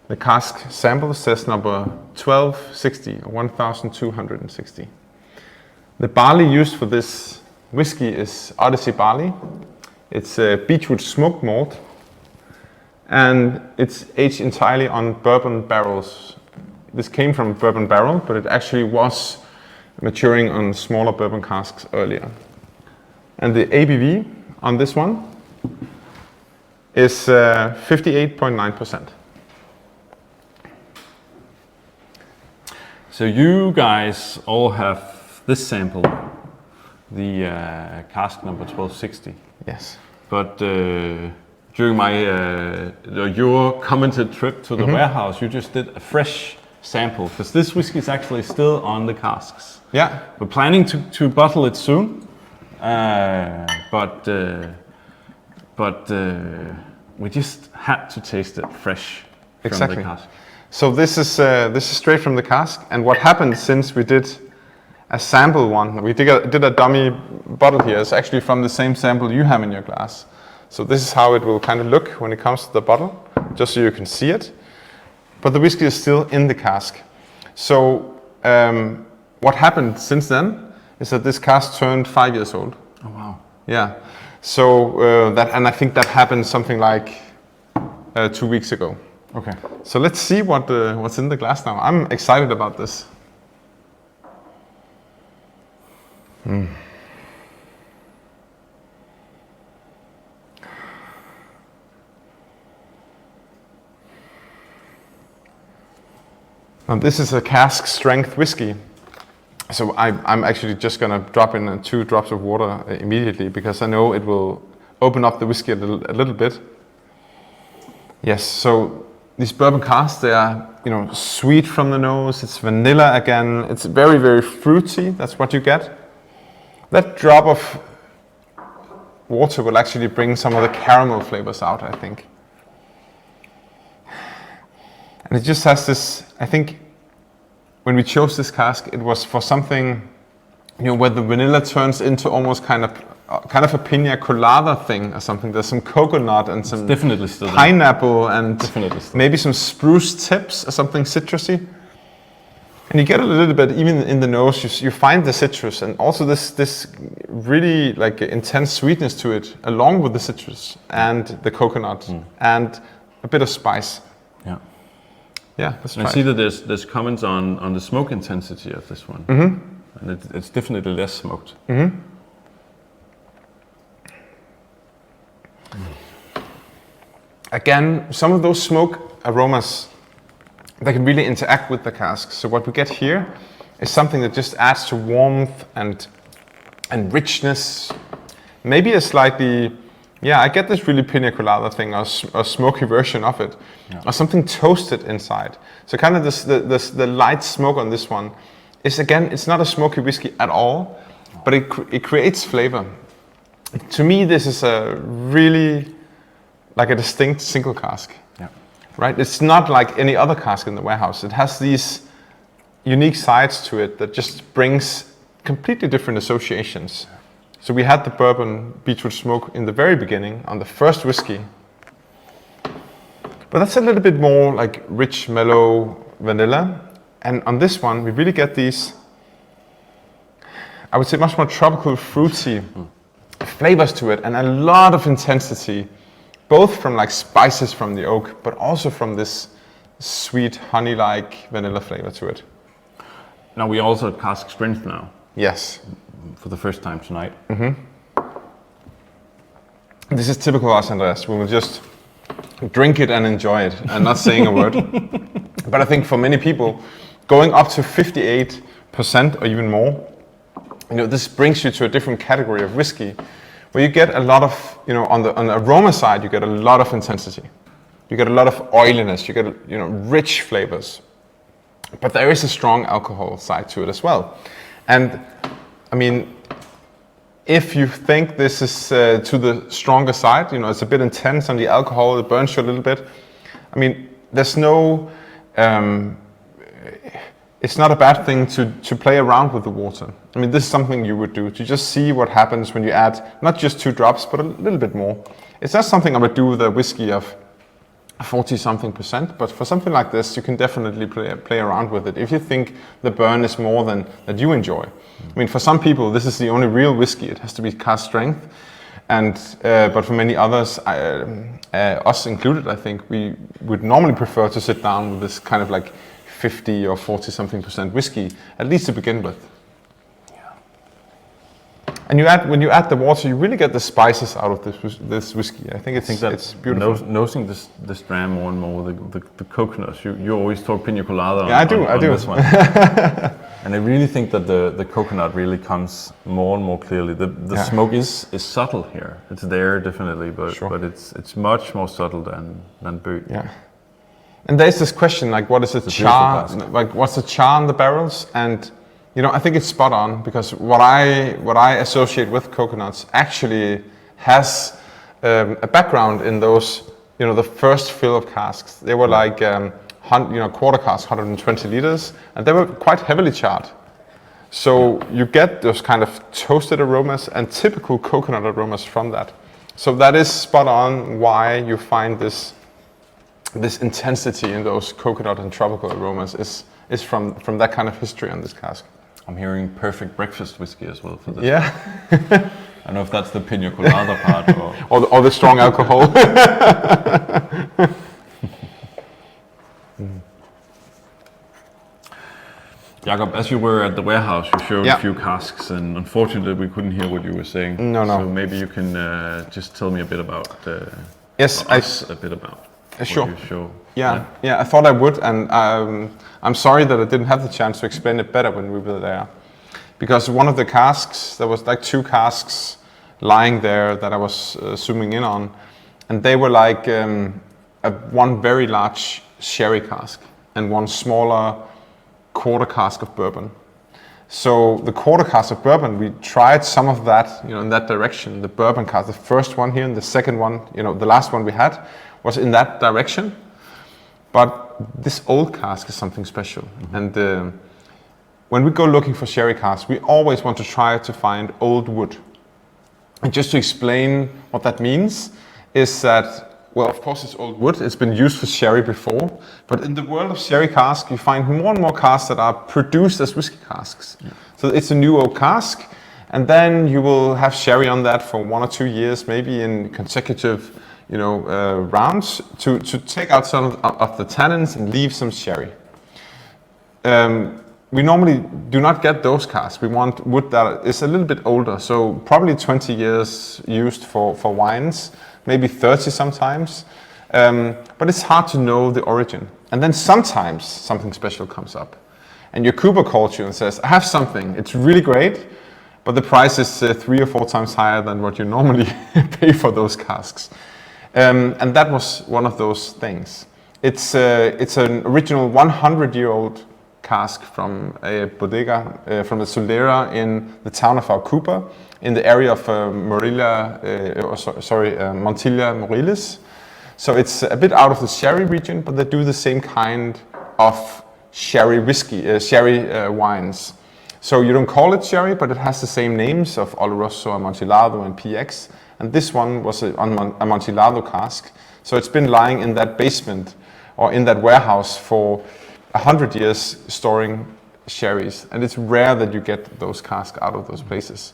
A: The cask sample says number 1260 or 1260. The barley used for this whiskey is Odyssey barley. It's beechwood smoked malt, and it's aged entirely on bourbon barrels. This came from bourbon barrel, but it actually was maturing on smaller bourbon casks earlier. And the ABV on this one is 58.9%.
G: So you guys all have this sample, the cask number 1260.
A: Yes.
G: But during your commented trip to the warehouse, you just did a fresh sample, because this whiskey is actually still on the casks.
A: Yeah.
G: We're planning to bottle it soon, but we just had to taste it fresh from
A: Exactly.
G: the cask.
A: So this is straight from the cask, and what happened since we did a sample one, we did a dummy bottle here, it's actually from the same sample you have in your glass. So this is how it will kind of look when it comes to the bottle, just so you can see it. But the whiskey is still in the cask. So what happened since then is that this cask turned 5 years old.
G: Oh wow.
A: Yeah. So and I think that happened something like 2 weeks ago.
G: Okay.
A: So let's see what's in the glass now. I'm excited about this. Now this is a cask strength whiskey. So I'm actually just gonna drop in 2 drops of water immediately, because I know it will open up the whiskey a little bit. Yes, so these bourbon casks, they are, sweet from the nose. It's vanilla again. It's very, very fruity. That's what you get. That drop of water will actually bring some of the caramel flavors out, I think. And it just has this, I think, when we chose this cask, it was for something, where the vanilla turns into almost kind of a pina colada thing or something. There's some coconut and some
G: Definitely still there.
A: pineapple and
G: Definitely still.
A: maybe some spruce tips or something citrusy. And you get a little bit, even in the nose, you find the citrus, and also this really like intense sweetness to it, along with the citrus and the coconut and a bit of spice.
G: Yeah.
A: Yeah, let's try
G: I see
A: it.
G: that there's comments on the smoke intensity of this one. And it's definitely less smoked.
A: Again, some of those smoke aromas, they can really interact with the cask. So what we get here is something that just adds to warmth and richness. Maybe a slightly, I get this really pina colada thing, or a smoky version of it, or something toasted inside. So kind of the light smoke on this one is, again, it's not a smoky whiskey at all, but it creates flavor. To me, this is a really like a distinct single cask.
G: Yeah.
A: Right? It's not like any other cask in the warehouse. It has these unique sides to it that just brings completely different associations. So we had the bourbon beechwood smoke in the very beginning on the first whiskey. But that's a little bit more like rich, mellow vanilla. And on this one, we really get these, I would say, much more tropical, fruity flavors to it, and a lot of intensity, both from like spices from the oak, but also from this sweet honey-like vanilla flavor to it.
G: Now we also at cask strength now,
A: Yes.
G: for the first time tonight.
A: This is typical of us, Andreas. We will just drink it and enjoy it and not saying a word. But I think for many people, going up to 58% or even more, this brings you to a different category of whiskey, where you get a lot of, on the aroma side, you get a lot of intensity. You get a lot of oiliness, you get, rich flavors. But there is a strong alcohol side to it as well. And I mean, if you think this is to the stronger side, it's a bit intense on the alcohol, it burns you a little bit. I mean, there's no, it's not a bad thing to play around with the water. I mean, this is something you would do, to just see what happens when you add not just 2 drops, but a little bit more. It's not something I would do with a whiskey of 40 something percent, but for something like this, you can definitely play around with it if you think the burn is more than that you enjoy. I mean, for some people, this is the only real whiskey. It has to be cask strength, and but for many others, us included, I think we would normally prefer to sit down with this kind of like 50 or 40 something percent whiskey, at least to begin with. And when you add the water, you really get the spices out of this whiskey. I think it's beautiful.
G: Nosing this dram more and more, the coconuts. You always talk pina colada.
A: Yeah, I do.
G: This one. And I really think that the coconut really comes more and more clearly. The smoke is subtle here. It's there definitely, but it's much more subtle than Bøg.
A: Yeah. And there's this question like, what is the char? Like, what's the char in the barrels? And I think it's spot on, because what I associate with coconuts actually has a background in those, the first fill of casks. They were like, quarter casks, 120 liters, and they were quite heavily charred. So you get those kind of toasted aromas and typical coconut aromas from that. So that is spot on why you find this intensity in those coconut and tropical aromas is from that kind of history on this cask.
G: I'm hearing perfect breakfast whiskey as well for this.
A: Yeah.
G: I don't know if that's the pina colada part
A: or the strong alcohol.
G: Jakob, as you were at the warehouse, you showed a few casks, and unfortunately we couldn't hear what you were saying.
A: No.
G: So maybe you can just tell me a bit about.
A: Sure.
G: You show.
A: Yeah, I thought I would, and I'm sorry that I didn't have the chance to explain it better when we were there, because one of the casks, there was like 2 casks lying there that I was zooming in on, and they were like one very large sherry cask and one smaller quarter cask of bourbon. So the quarter cask of bourbon, we tried some of that, in that direction. The bourbon cask, the first one here, and the second one, the last one we had, was in that direction. But this old cask is something special. Mm-hmm. And when we go looking for sherry casks, we always want to try to find old wood. And just to explain what that means is that, well, of course it's old wood. It's been used for sherry before. But in the world of sherry cask, you find more and more casks that are produced as whiskey casks. Yeah. So it's a new oak cask. And then you will have sherry on that for 1 or 2 years, maybe in consecutive rounds to take out some of the tannins and leave some sherry. We normally do not get those casks. We want wood that is a little bit older, so probably 20 years used for wines, maybe 30 sometimes. But it's hard to know the origin. And then sometimes something special comes up. And your Cooper calls you and says, I have something, it's really great, but the price is 3 or 4 times higher than what you normally pay for those casks. And that was one of those things. It's an original 100-year-old cask from a bodega from the Solera in the town of Aucupa, in the area of Montilla Moriles. So it's a bit out of the sherry region, but they do the same kind of sherry whiskey, sherry wines. So you don't call it sherry, but it has the same names of Oloroso, Amontillado, and PX. And this one was a Amontillado cask. So it's been lying in that basement or in that warehouse for 100 years storing sherries. And it's rare that you get those casks out of those places.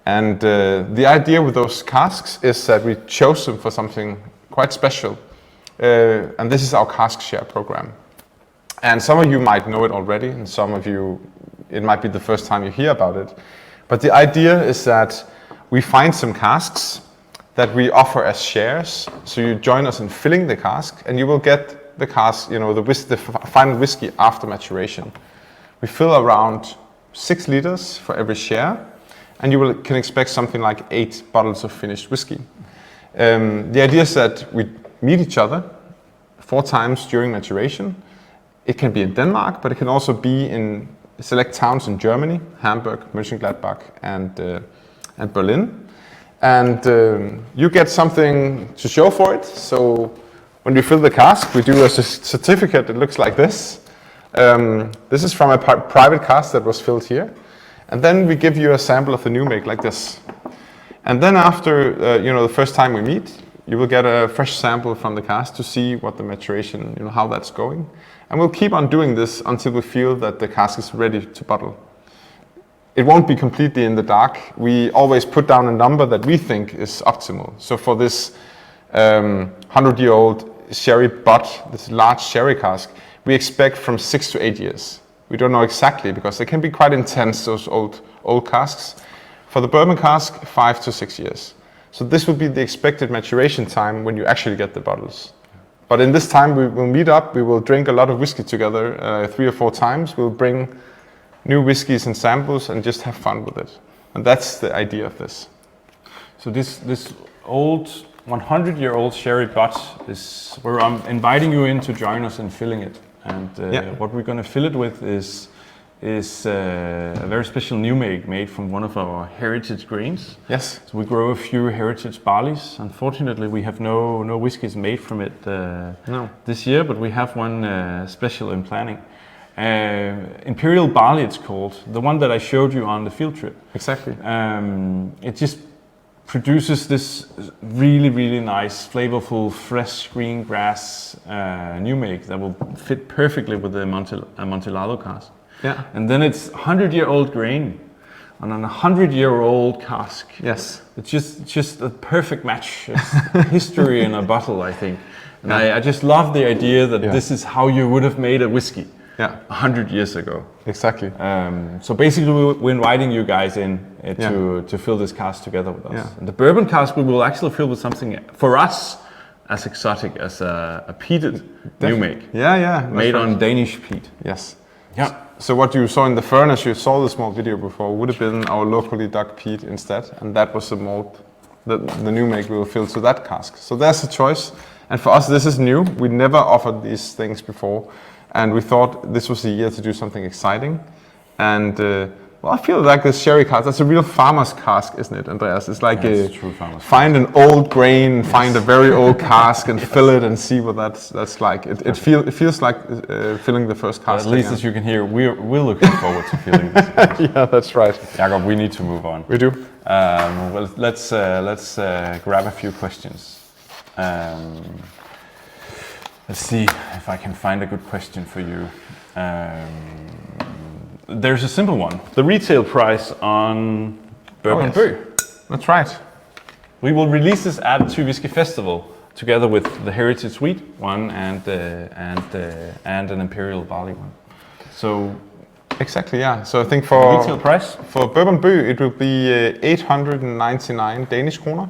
A: And the idea with those casks is that we chose them for something quite special. And this is our cask share program. And some of you might know it already, and some of you, it might be the first time you hear about it. But the idea is that we find some casks that we offer as shares. So you join us in filling the cask, and you will get the cask, the final whiskey after maturation. We fill around 6 liters for every share, and you can expect something like 8 bottles of finished whiskey. The idea is that we meet each other 4 times during maturation. It can be in Denmark, but it can also be in select towns in Germany, Hamburg, Mönchengladbach, and Berlin. And you get something to show for it. So when we fill the cask, we do a certificate that looks like this. This is from a private cask that was filled here. And then we give you a sample of the new make like this. And then after, the first time we meet, you will get a fresh sample from the cask to see what the maturation, how that's going. And we'll keep on doing this until we feel that the cask is ready to bottle. It won't be completely in the dark. We always put down a number that we think is optimal. So for this 100-year-old sherry butt, this large sherry cask, we expect from 6 to 8 years. We don't know exactly because they can be quite intense, those old casks. For the bourbon cask, 5 to 6 years. So this would be the expected maturation time when you actually get the bottles. But in this time, we will meet up, we will drink a lot of whiskey together 3 or 4 times. We'll bring new whiskies and samples and just have fun with it. And that's the idea of this.
G: So this old 100-year-old sherry butt is where I'm inviting you in to join us in filling it. And what we're going to fill it with is a very special new make made from one of our heritage grains.
A: Yes.
G: So we grow a few heritage barleys. Unfortunately, we have no whiskies made from it this year, but we have one special in planning. Imperial barley, it's called, the one that I showed you on the field trip.
A: Exactly.
G: It just produces this really, really nice, flavorful, fresh green grass new make that will fit perfectly with the Amontillado cask.
A: Yeah.
G: And then it's 100-year-old grain on a 100-year-old cask.
A: Yes.
G: It's just a perfect match. It's history in a bottle, I think. And I just love the idea that this is how you would have made a whiskey 100 years ago.
A: Exactly.
G: So basically, we're inviting you guys in to fill this cask together with us.
A: Yeah.
G: And the bourbon cask we will actually fill with something for us as exotic as a peated new make.
A: Yeah.
G: Made on Danish peat.
A: Yes.
G: Yeah.
A: So what you saw in the furnace, you saw the small video before, would have been our locally dug peat instead, and that was the malt, the new make we will fill to that cask. So there's a choice, and for us this is new. We never offered these things before, and we thought this was the year to do something exciting. And I feel like this sherry cask, that's a real farmer's cask, isn't it, Andreas? It's like
G: true farmer's
A: find an old grain, find a very old cask, and fill it and see what that's like. It feels like filling the first cask.
G: At least as you can hear, we're looking forward to filling this.
A: Yeah, that's right.
G: Jakob, we need to move on.
A: We do.
G: Well, let's grab a few questions. Let's see if I can find a good question for you. There's a simple one. The retail price on Bourbon Bø.
A: That's right.
G: We will release this at Thy Whisky Festival together with the Heritage Wheat one and an Imperial Barley one. So
A: exactly, yeah. So I think for
G: retail price
A: for Bourbon Bø it will be 899 Danish kroner.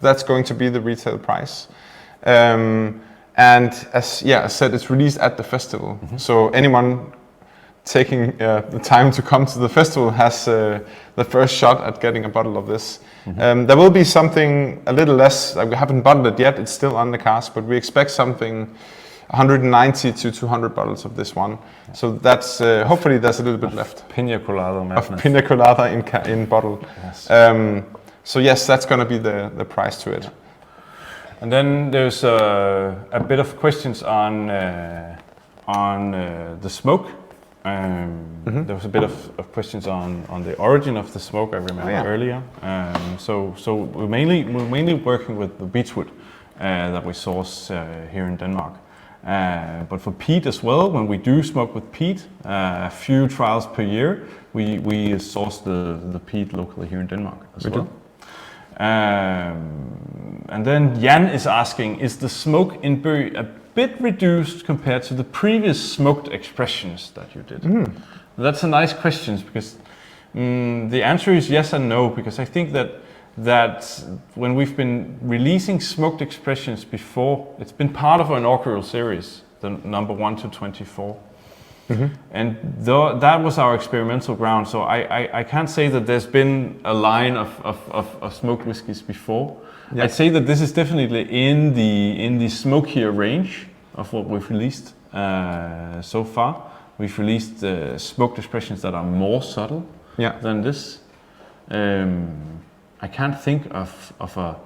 A: That's going to be the retail price. And as I said, it's released at the festival. Mm-hmm. So anyone taking the time to come to the festival has the first shot at getting a bottle of this. Mm-hmm. There will be something a little less, like we haven't bottled it yet, it's still on the cask, but we expect something 190 to 200 bottles of this one. Yeah. So that's, hopefully there's a little bit left.
G: Pina colada madness.
A: Of Pina colada in bottle. Yes. So yes, that's going to be the price to it.
G: And then there's a bit of questions on the smoke. There was a bit of questions on the origin of the smoke. I remember earlier. So we're mainly working with the beechwood that we source here in Denmark. But for peat as well, when we do smoke with peat, a few trials per year, we source the peat locally here in Denmark as well. And then Jan is asking, is the smoke in Bø a bit reduced compared to the previous smoked expressions that you did? That's a nice question because the answer is yes and no, because I think that when we've been releasing smoked expressions before, it's been part of our inaugural series, the number 1 to 24. Mm-hmm. And that was our experimental ground, so I can't say that there's been a line of smoked whiskies before. Yeah. I'd say that this is definitely in the smokier range of what we've released so far. We've released smoked expressions that are more subtle than this. I can't think of a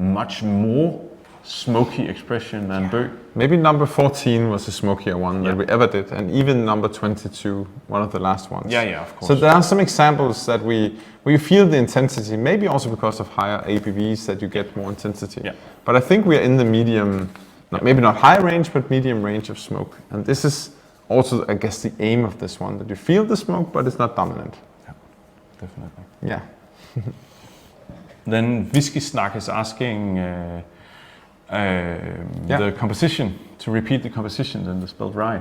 G: much more smoky expression than Bøg.
A: Maybe number 14 was a smokier one that we ever did, and even number 22, one of the last ones.
G: Yeah, of course.
A: So there are some examples that where you feel the intensity, maybe also because of higher ABVs that you get more intensity.
G: Yeah.
A: But I think we are in the medium, maybe not high range, but medium range of smoke. And this is also, I guess, the aim of this one, that you feel the smoke, but it's not dominant.
G: Definitely.
A: Yeah.
G: Then Whiskey Snack is asking the composition, to repeat the composition in the spelled rye.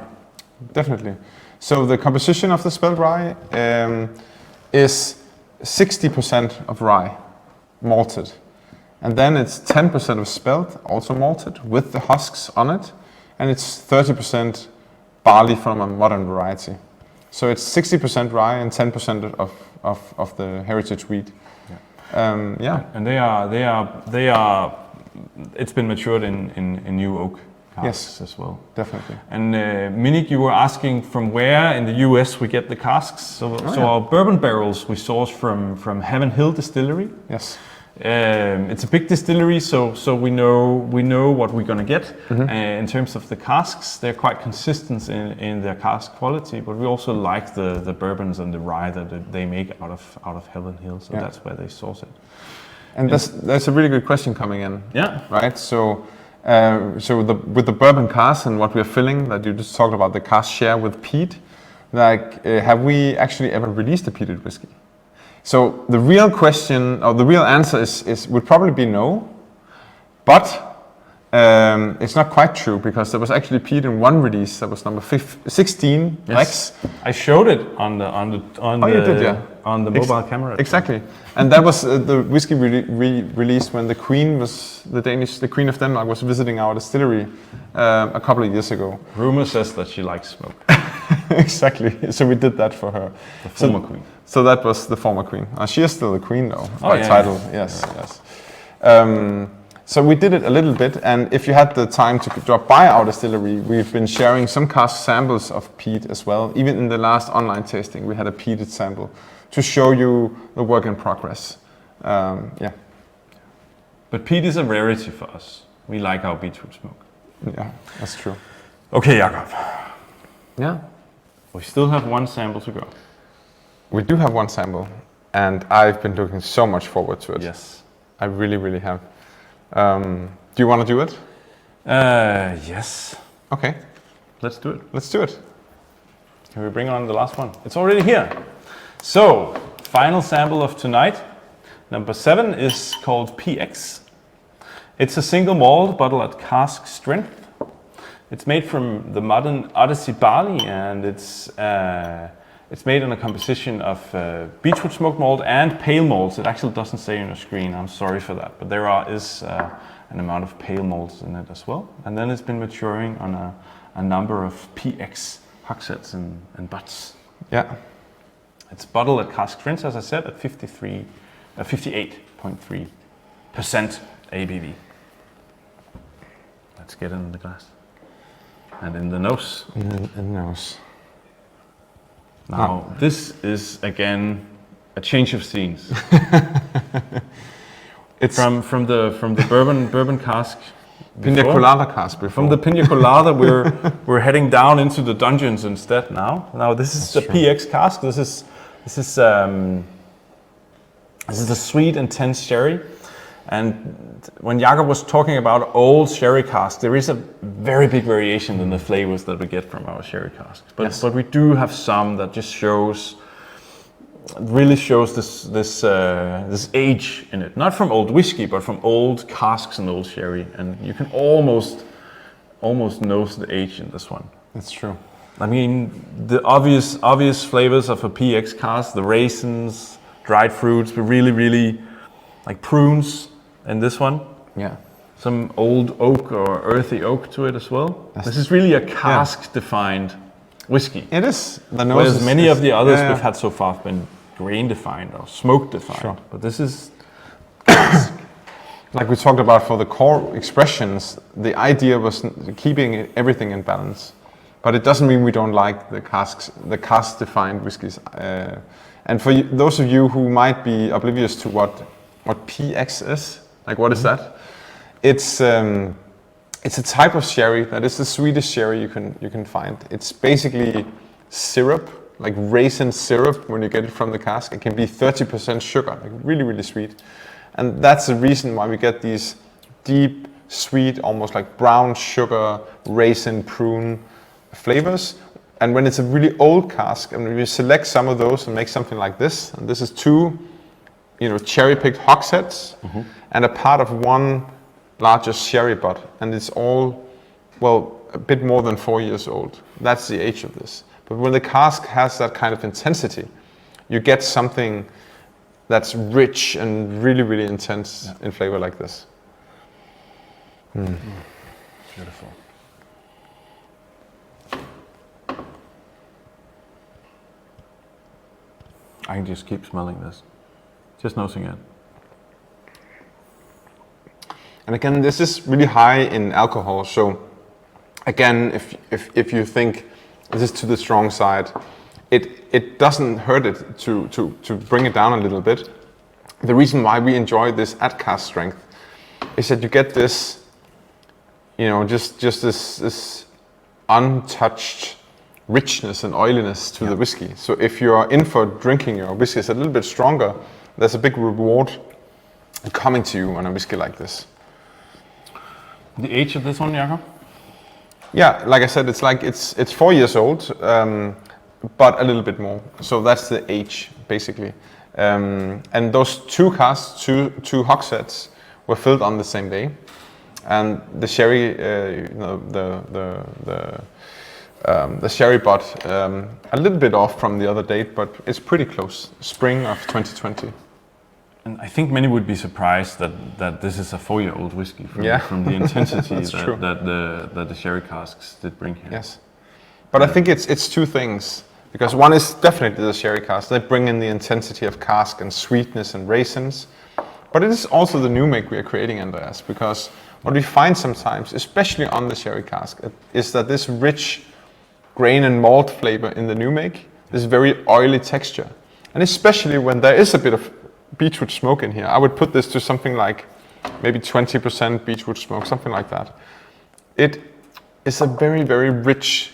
A: Definitely. So the composition of the spelled rye is 60% of rye, malted. And then it's 10% of spelt, also malted, with the husks on it. And it's 30% barley from a modern variety. So it's 60% rye and 10% of the heritage wheat. Yeah.
G: And they are. It's been matured in new oak casks as well.
A: Definitely.
G: And Minik, you were asking from where in the US we get the casks. So our bourbon barrels we source from Heaven Hill Distillery.
A: Yes.
G: It's a big distillery, so we know what we're gonna get. In terms of the casks, they're quite consistent in their cask quality, but we also like the bourbons and the rye that they make out of Heaven Hill. So that's where they source it.
A: And that's a really good question coming in.
G: Yeah.
A: Right. So with the bourbon cask and what we're filling, that you just talked about the cask share with peat, like have we actually ever released a peated whiskey? So the real question, or the real answer would probably be no, but it's not quite true, because there was actually peat in one release that was number 16.
G: Yes.
A: Rex.
G: I showed it on the
A: you did, yeah.
G: on the mobile camera.
A: Exactly, and that was the whiskey released when the Queen was the Queen of Denmark was visiting our distillery a couple of years ago.
G: Rumor says that she likes smoke.
A: Exactly. So we did that for her.
G: The former queen.
A: So that was the former queen. She is still the queen, though.
G: By
A: title. Yes. So we did it a little bit, and if you had the time to drop by our distillery, we've been sharing some cask samples of peat as well. Even in the last online tasting, we had a peated sample to show you the work in progress.
G: But peat is a rarity for us. We like our beetroot smoke.
A: Yeah, that's true.
G: Okay, Jakob.
A: Yeah.
G: We still have one sample to go.
A: We do have one sample, and I've been looking so much forward to it.
G: Yes.
A: I really, really have. Do you want to do it?
G: Yes.
A: Okay,
G: Let's do it.
A: let's do it.
G: Can we bring on the last one? It's already here. So, final sample of tonight. Number 7 is called PX. It's a single malt bottle at cask strength. It's made from the modern Odyssey barley, and it's made in a composition of beetroot smoked malt and pale malts. It actually doesn't say on the screen, I'm sorry for that, but there is an amount of pale malts in it as well. And then it's been maturing on a number of PX hogsheads and butts.
A: Yeah.
G: It's bottled at cask strength, as I said, at 58.3% ABV. Let's get it in the glass. And in the nose.
A: In the nose.
G: Now, this is again a change of scenes.
A: It's
G: from the bourbon cask.
A: Pina
G: before.
A: colada cask before.
G: From the Pina Colada, we're heading down into the dungeons instead now. Now this is the PX cask. This is the sweet, intense sherry. And when Jakob was talking about old sherry cask, there is a very big variation in the flavors that we get from our sherry casks. But we do have some that just really shows this age in it. Not from old whiskey, but from old casks and old sherry. And you can almost nose the age in this one.
A: That's true.
G: I mean, the obvious flavors of a PX cask, the raisins, dried fruits, but really like prunes in this one.
A: Yeah.
G: Some old oak or earthy oak to it as well. This is really a cask-defined whiskey.
A: It is. The nose
G: Whereas many of the others
A: yeah.
G: we've had so far have been grain-defined or smoke-defined.
A: Sure.
G: But this is
A: like we talked about for the core expressions, the idea was keeping everything in balance. But it doesn't mean we don't like the cask-defined whiskies. And for those of you who might be oblivious to what PX is, like what is that? It's a type of sherry that is the sweetest sherry you can find. It's basically syrup, like raisin syrup when you get it from the cask. It can be 30% sugar, like really, really sweet. And that's the reason why we get these deep, sweet, almost like brown sugar, raisin, prune flavors. And when it's a really old cask, and we select some of those and make something like this, and this is 2, cherry-picked hogsheads, and a part of one larger sherry butt, and it's all, well, a bit more than 4 years old. That's the age of this. But when the cask has that kind of intensity, you get something that's rich and really, really intense in flavor like this.
G: Beautiful. I can just keep smelling this. Just nosing it.
A: And again, this is really high in alcohol. So again, if you think this is to the strong side, it doesn't hurt it to bring it down a little bit. The reason why we enjoy this at cask strength is that you get this, just this untouched richness and oiliness to the whiskey. So if you're in for drinking your whiskey is a little bit stronger, there's a big reward coming to you on a whiskey like this.
G: The age of this one, Jakob?
A: Yeah, like I said, it's 4 years old, but a little bit more. So that's the age, basically. And those 2 casks, two hogsheads, were filled on the same day. And the sherry, the sherry butt, a little bit off from the other date, but it's pretty close. Spring of 2020.
G: And I think many would be surprised that this is a 4-year-old whiskey from the intensity that the sherry casks did bring here.
A: Yes, but I think it's 2 things, because one is definitely the sherry cask. They bring in the intensity of cask and sweetness and raisins, but it is also the new make we are creating, Andreas, because what we find sometimes, especially on the sherry cask, is that this rich grain and malt flavor in the new make, this very oily texture, and especially when there is a bit of beechwood smoke in here. I would put this to something like maybe 20% beechwood smoke, something like that. It is a very, very rich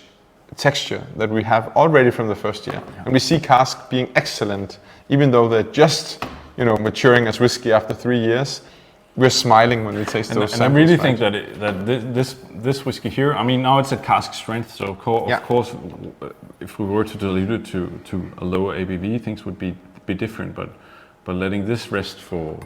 A: texture that we have already from the first year. And we see cask being excellent, even though they're just, maturing as whiskey after 3 years. We're smiling when we taste those.
G: And I really think that this whiskey here, I mean, now it's at cask strength, so of course, if we were to dilute it to a lower ABV, things would be different. But letting this rest for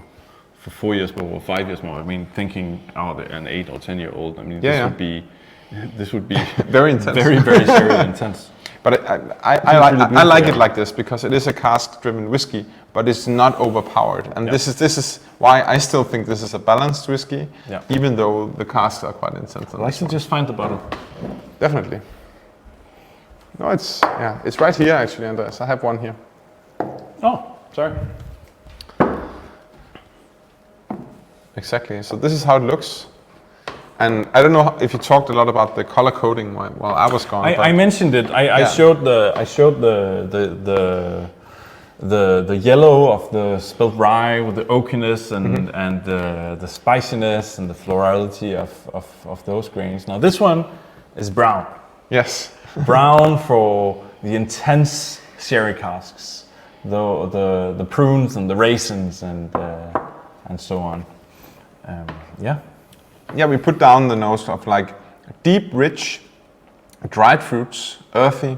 G: 4 years more or 5 years more, I mean, thinking an 8 or 10 year old, I mean, this would be
A: very intense,
G: very, very, very intense.
A: But I like it like this because it is a cask-driven whiskey, but it's not overpowered. And this is why I still think this is a balanced whiskey, even though the casks are quite intense.
G: I should just find the bottle.
A: Definitely. No, it's right here actually, Andreas. I have one here.
G: Oh, sorry.
A: Exactly. So this is how it looks. And I don't know if you talked a lot about the color coding while I was gone.
G: I mentioned it. I showed the yellow of the spelt rye with the oakiness and the spiciness and the florality of those grains. Now this one is brown.
A: Yes.
G: Brown for the intense sherry casks, the prunes and the raisins and so on.
A: Yeah, we put down the nose of like deep, rich, dried fruits, earthy,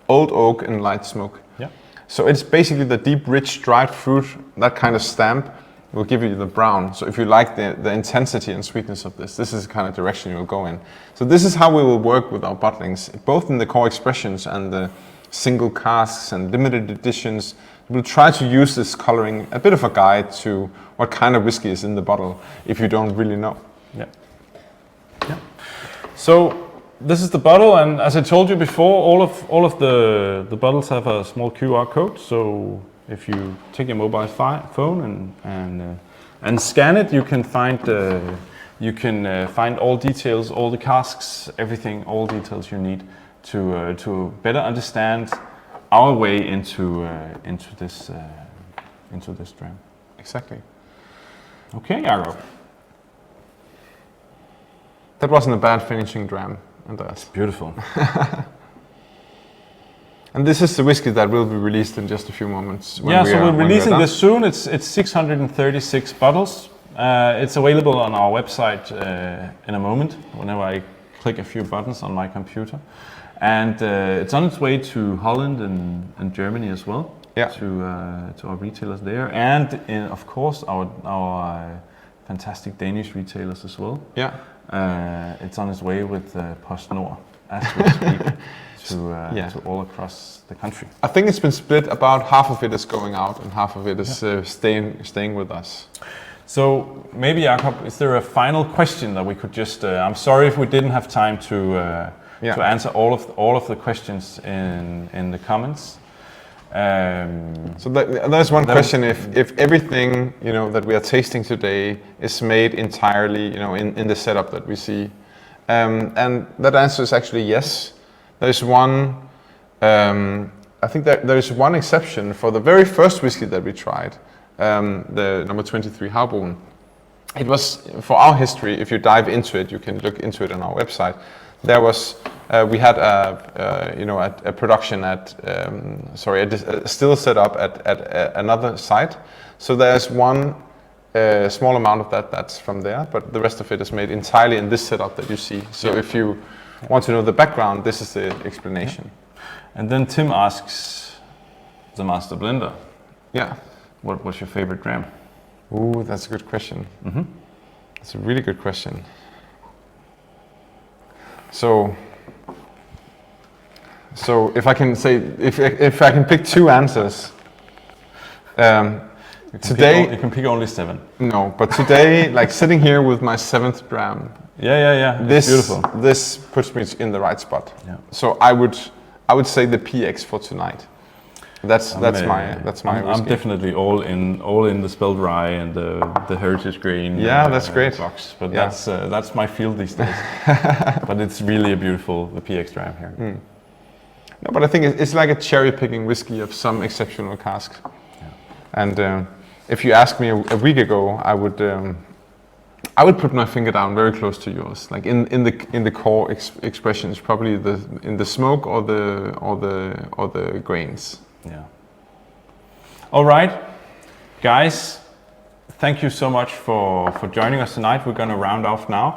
A: old oak, and light smoke.
G: Yeah.
A: So it's basically the deep, rich, dried fruit, that kind of stamp will give you the brown. So if you like the intensity and sweetness of this is the kind of direction you'll go in. So this is how we will work with our bottlings, both in the core expressions and the single casks and limited editions. We'll try to use this coloring, a bit of a guide to what kind of whiskey is in the bottle if you don't really know.
G: Yeah. So this is the bottle, and as I told you before, all of the bottles have a small QR code. So if you take your mobile phone and scan it, you can find all details, all the casks, everything, all details you need to better understand our way into this dram.
A: Exactly.
G: Okay, Jakob.
A: That wasn't a bad finishing dram, Andreas.
G: Beautiful.
A: And this is the whiskey that will be released in just a few moments.
G: Yeah, so we're
A: when we are
G: releasing
A: done.
G: this soon. It's 636 bottles. It's available on our website in a moment, whenever I click a few buttons on my computer. And it's on its way to Holland and Germany as well,
A: Yeah.
G: to our retailers there. And of course, our fantastic Danish retailers as well.
A: Yeah.
G: It's on its way with PostNord as we speak to all across the country.
A: I think it's been split. About half of it is going out and half of it is staying with us.
G: So maybe, Jakob, is there a final question that we could just? I'm sorry if we didn't have time to answer all of the questions in the comments.
A: So there's one question: if everything that we are tasting today is made entirely in the setup that we see, and that answer is actually yes. There's one. I think that there is one exception for the very first whiskey that we tried, the number 23 Harboen. It was, for our history, if you dive into it, you can look into it on our website. There was, we had a production a still set up at another site. So there's one small amount of that's from there, but the rest of it is made entirely in this setup that you see. So if you want to know the background, this is the explanation.
G: And then Tim asks the Master Blender,
A: Yeah.
G: what was your favorite dram?
A: Ooh, that's a good question. That's a really good question. So if I can say, if I can pick two answers, today
G: You can pick only 7.
A: no, but today, like sitting here with my 7th dram,
G: Yeah. It's
A: this
G: beautiful.
A: this puts me in the right spot.
G: Yeah.
A: So I would say the PX for tonight. That's my
G: I'm
A: whiskey.
G: definitely all in the spelled rye and the heritage grain.
A: Yeah, that's great.
G: Box, but
A: Yeah.
G: that's my field these days. But it's really a beautiful the PX dram here.
A: No, but I think it's like a cherry picking whiskey of some exceptional casks. Yeah. And if you asked me a week ago, I would put my finger down very close to yours. Like in the core expressions, probably in the smoke or the grains.
G: Yeah. All right, guys. Thank you so much for joining us tonight. We're going to round off now.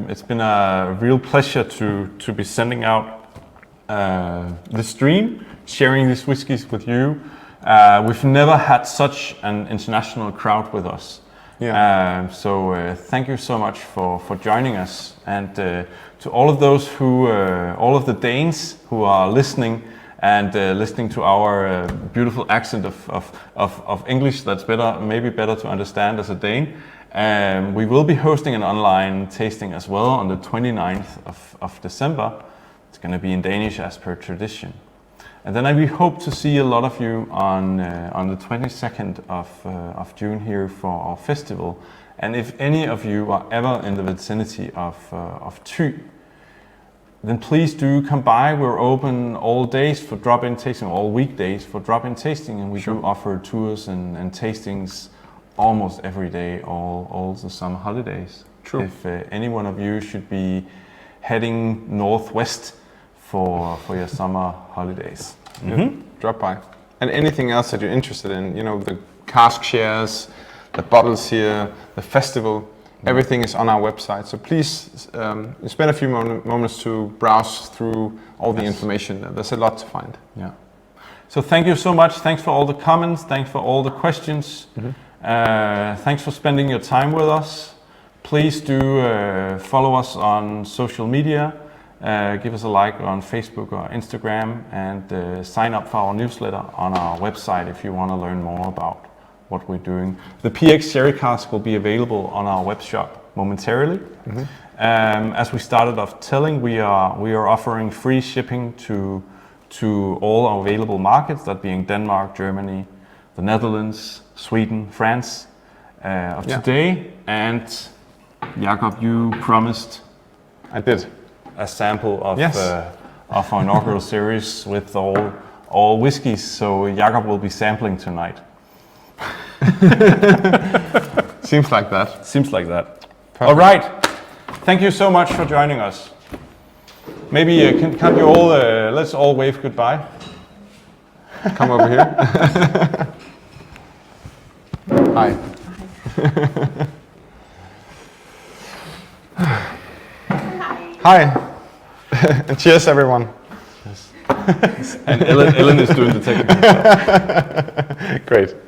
G: It's been a real pleasure to be sending out the stream, sharing these whiskies with you. We've never had such an international crowd with us.
A: Yeah.
G: So thank you so much for joining us, and to all of those all of the Danes who are listening and listening to our beautiful accent of English. That's maybe better to understand as a Dane. We will be hosting an online tasting as well on the 29th of December. It's going to be in Danish as per tradition. And then we hope to see a lot of you on the 22nd of June here for our festival. And if any of you are ever in the vicinity of Thy, then please do come by. We're open all days for drop-in tasting, all weekdays for drop-in tasting, and we do offer tours and tastings almost every day, all the summer holidays.
A: True.
G: If any one of you should be heading northwest for your summer holidays.
A: Drop by. And anything else that you're interested in, the cask shares, the bottles here, the festival, everything is on our website. So please spend a few moments to browse through all the information. There's a lot to find.
G: Yeah. So thank you so much. Thanks for all the comments. Thanks for all the questions. Thanks for spending your time with us. Please do follow us on social media. Give us a like on Facebook or Instagram, and sign up for our newsletter on our website if you want to learn more about what we're doing. The PX Sherry Cask will be available on our web shop momentarily. As we started off telling, we are offering free shipping to all our available markets, that being Denmark, Germany, the Netherlands, Sweden, France today. And Jakob, you promised
A: I did.
G: a sample of
A: Yes.
G: Of our inaugural series with all whiskeys. So Jakob will be sampling tonight.
A: Seems like that.
G: Seems like that. All right.
B: Thank you so much for joining us. Maybe can't you all, let's all wave goodbye.
A: Come over here. Hi. Hi. And cheers, everyone.
B: And Ellen is doing the technical stuff.
A: Great.